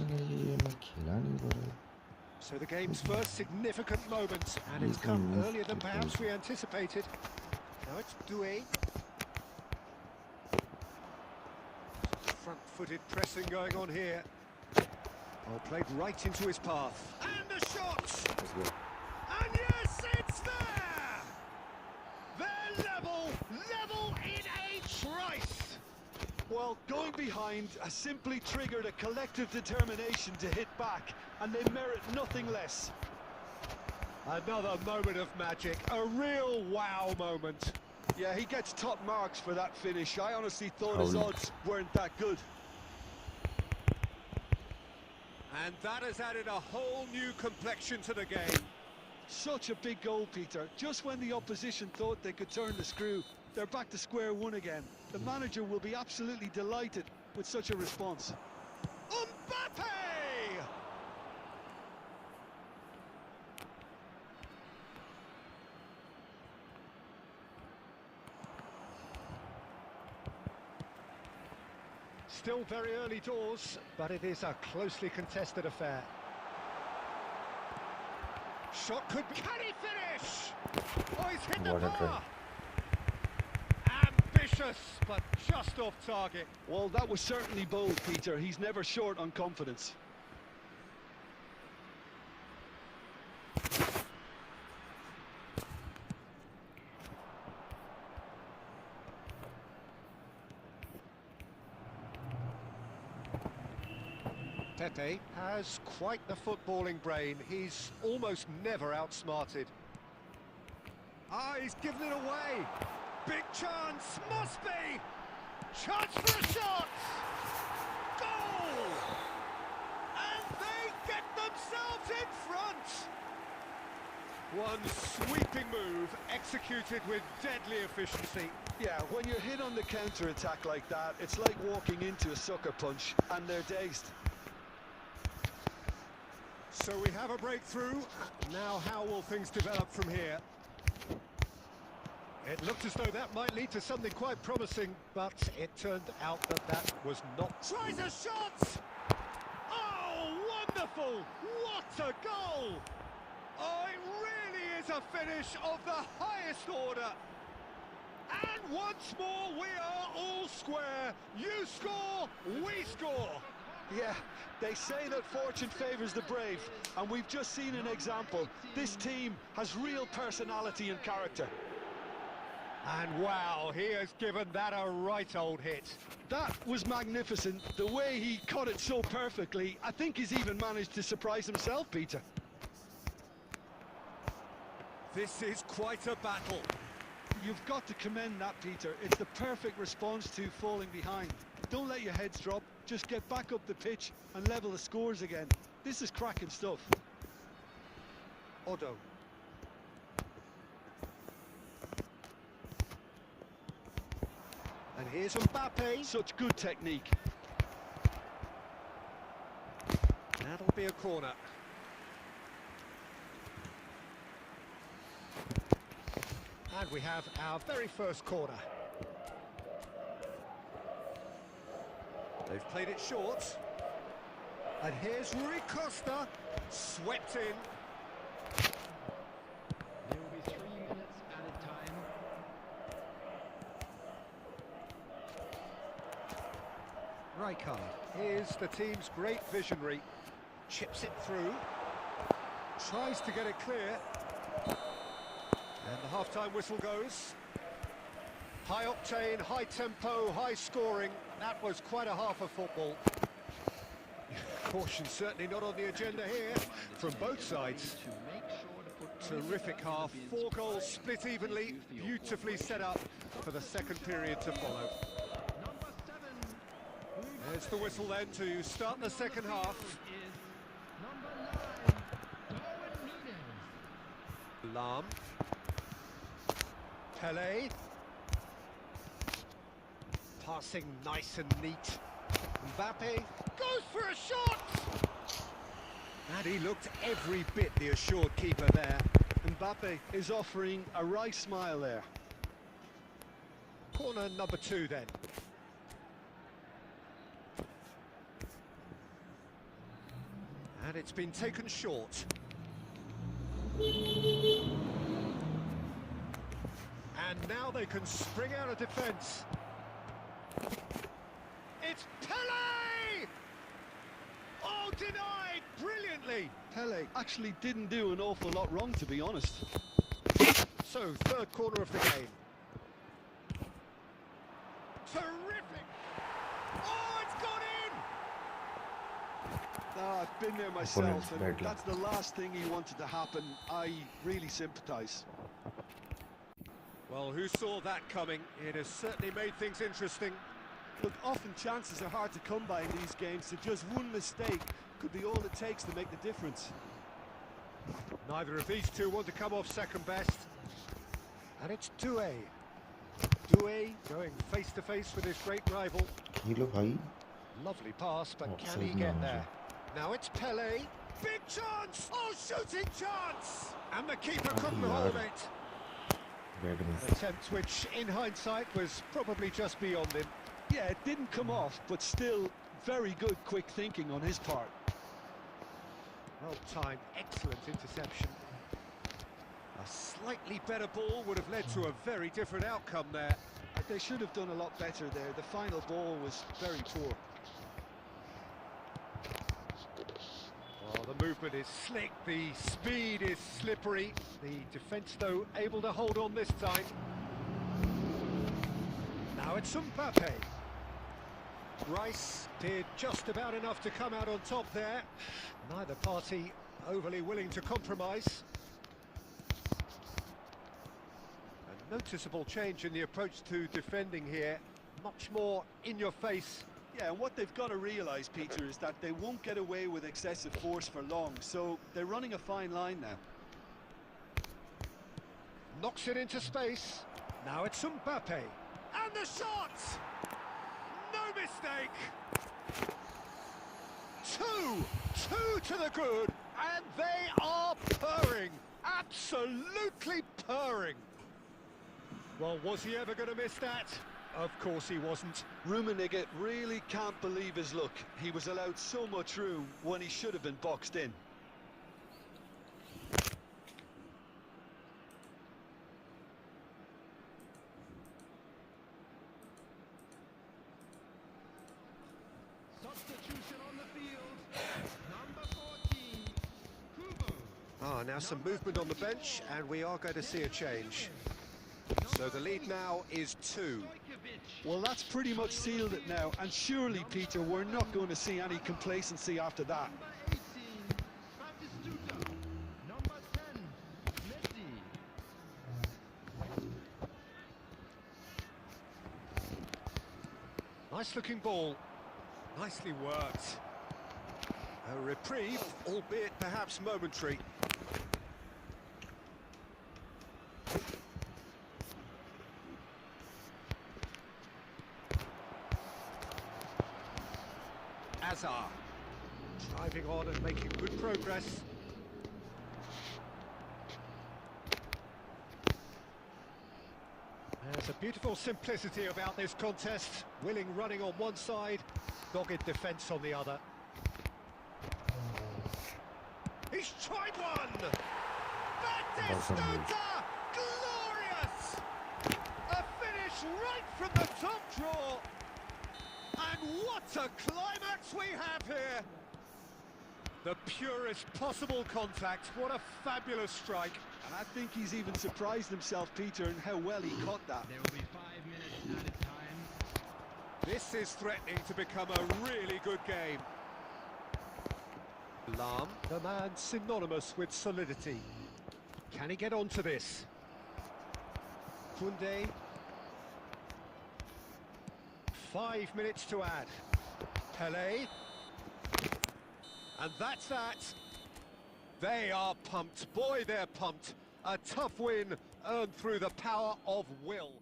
So the game's first significant moment, and it's come earlier than perhaps we anticipated. Now it's Gooo. Front-footed pressing going on here. Well, played right into his path. And the shot! And yes, it's there! They're level in a trice! Well, going behind has simply triggered a collective determination to hit back, and they merit nothing less. Another moment of magic, a real wow moment. Yeah, he gets top marks for that finish. I honestly thought his odds weren't that good. And that has added a whole new complexion to the game. Such a big goal, Peter. Just when the opposition thought they could turn the screw, they're back to square one again. The manager will be absolutely delighted with such a response. Mbappe! Still very early doors, but it is a closely contested affair. Shot could be... Can he finish? Oh, he's hit the bar! Ambitious, but just off target. Well, that was certainly bold, Peter. He's never short on confidence. Pepe has quite the footballing brain. He's almost never outsmarted. Ah, he's given it away. Big chance, must be. Chance for a shot. Goal! And they get themselves in front. One sweeping move executed with deadly efficiency. Yeah, when you're hit on the counter-attack like that, it's like walking into a sucker punch, and they're dazed. So we have a breakthrough. Now how will things develop from here? It looked as though that might lead to something quite promising, but it turned out that that was not... Tries a shot! Oh, wonderful! What a goal! Oh, it really is a finish of the highest order. And once more, we are all square. You score, we score. Yeah, they say that fortune favours the brave, and we've just seen an example. This team has real personality and character. And wow, he has given that a right old hit. That was magnificent. The way he caught it so perfectly, I think he's even managed to surprise himself, Peter. This is quite a battle. You've got to commend that, Peter. It's the perfect response to falling behind. Don't let your heads drop. Just get back up the pitch and level the scores again. This is cracking stuff. Odo. And here's Mbappe. Such good technique. That'll be a corner. And we have our very first corner. They've played it short. And here's Rui Costa, swept in. There will be 3 minutes added time. Rijkaard is the team's great visionary. Chips it through. Tries to get it clear. And the half-time whistle goes. High octane, high tempo, high scoring. That was quite a half of football. Caution certainly not on the agenda here from both sides. Terrific half, 4 goals split evenly, beautifully set up for the second period to follow. There's the whistle then to start the second half. Lam. Pele. Passing nice and neat. Mbappe goes for a shot! And he looked every bit the assured keeper there. Mbappe is offering a wry smile there. Corner number 2 then. And it's been taken short. And now they can spring out of defence. It's Pele! Oh, denied brilliantly. Pele actually didn't do an awful lot wrong, to be honest. So, third corner of the game. Terrific! Oh, it's gone in! Ah, I've been there myself, bad and luck. that's the last thing he wanted to happen. I really sympathise. Well, who saw that coming? It has certainly made things interesting. Look, often chances are hard to come by in these games, so just one mistake could be all it takes to make the difference. Neither of these two want to come off second best. And it's Doué. Doué going face to face with his great rival. ये लो भाई Lovely pass, but Oh, can he save get now, there? Now it's Pele. Big chance! Oh, shooting chance! And the keeper couldn't yaar. hold it. Bad An miss attempt which, in hindsight, was probably just beyond him. Yeah, it didn't come off, but still very good quick thinking on his part. Well timed, excellent interception. A slightly better ball would have led to a very different outcome there. They should have done a lot better there. The final ball was very poor. Oh, the movement is slick, the speed is slippery. The defence, though, able to hold on this time. Now it's Mbappe. Rice did just about enough to come out on top there. Neither party overly willing to compromise. A noticeable change in the approach to defending here. Much more in your face. Yeah, and what they've got to realise, Peter, is that they won't get away with excessive force for long, so they're running a fine line now. Knocks it into space. Now it's Mbappe. And the shot! No mistake! Two to the good, and they are purring. Absolutely purring. Well, was he ever going to miss that? Of course he wasn't. Rummenigge really can't believe his luck. He was allowed so much room when he should have been boxed in. Substitution on the field. Number 14, Gooo. Now some movement on the bench, and we are going to see a change. So the lead now is 2. Well, that's pretty much sealed it now, and surely, Peter, we're not going to see any complacency after that. Number 18, Batistuta. Number 10, Messi. Nice looking ball. Nicely worked. A reprieve, albeit perhaps momentary. Hazard. Driving on and making good progress. There's a beautiful simplicity about this contest. Willing running on one side, dogged defence on the other. He's tried one! Batistuta! Glorious! A finish right from the top draw! And what a climax we have here! The purest possible contact. What a fabulous strike. And I think he's even surprised himself, Peter, in how well he caught that. There will be 5 minutes added time. This is threatening to become a really good game. Lam, the man synonymous with solidity. Can he get onto this? Koundé. 5 minutes to add. Pele. And that's that. They are pumped. Boy, they're pumped. A tough win earned through the power of will.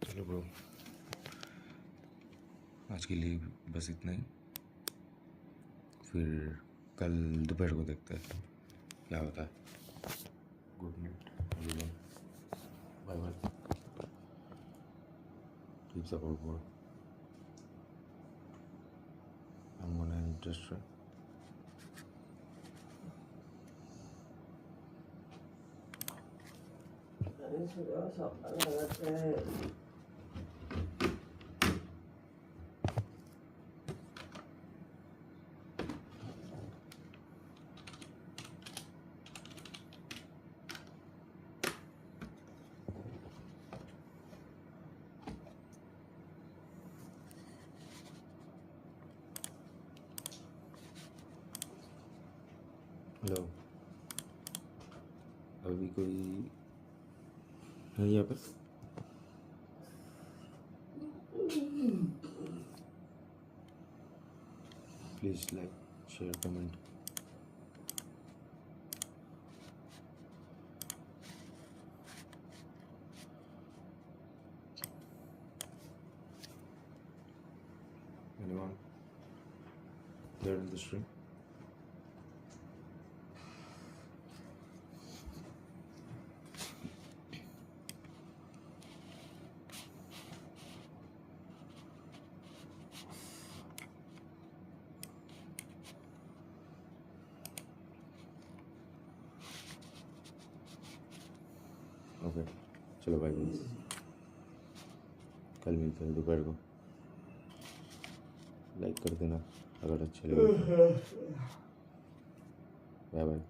चलो bro, आज के लिए बस इतना ही। फिर कल दोपहर को देखते हैं क्या होता है। Good night everyone, bye bye, keep support bro, I'm gonna end this stream. Hello, अभी कोई है यहाँ पे? Please like, share, comment. Anyone there in the stream? Okay, चलो भाई, कल मिलते हैं दोपहर को। लाइक कर देना अगर अच्छा लगे। Bye bye.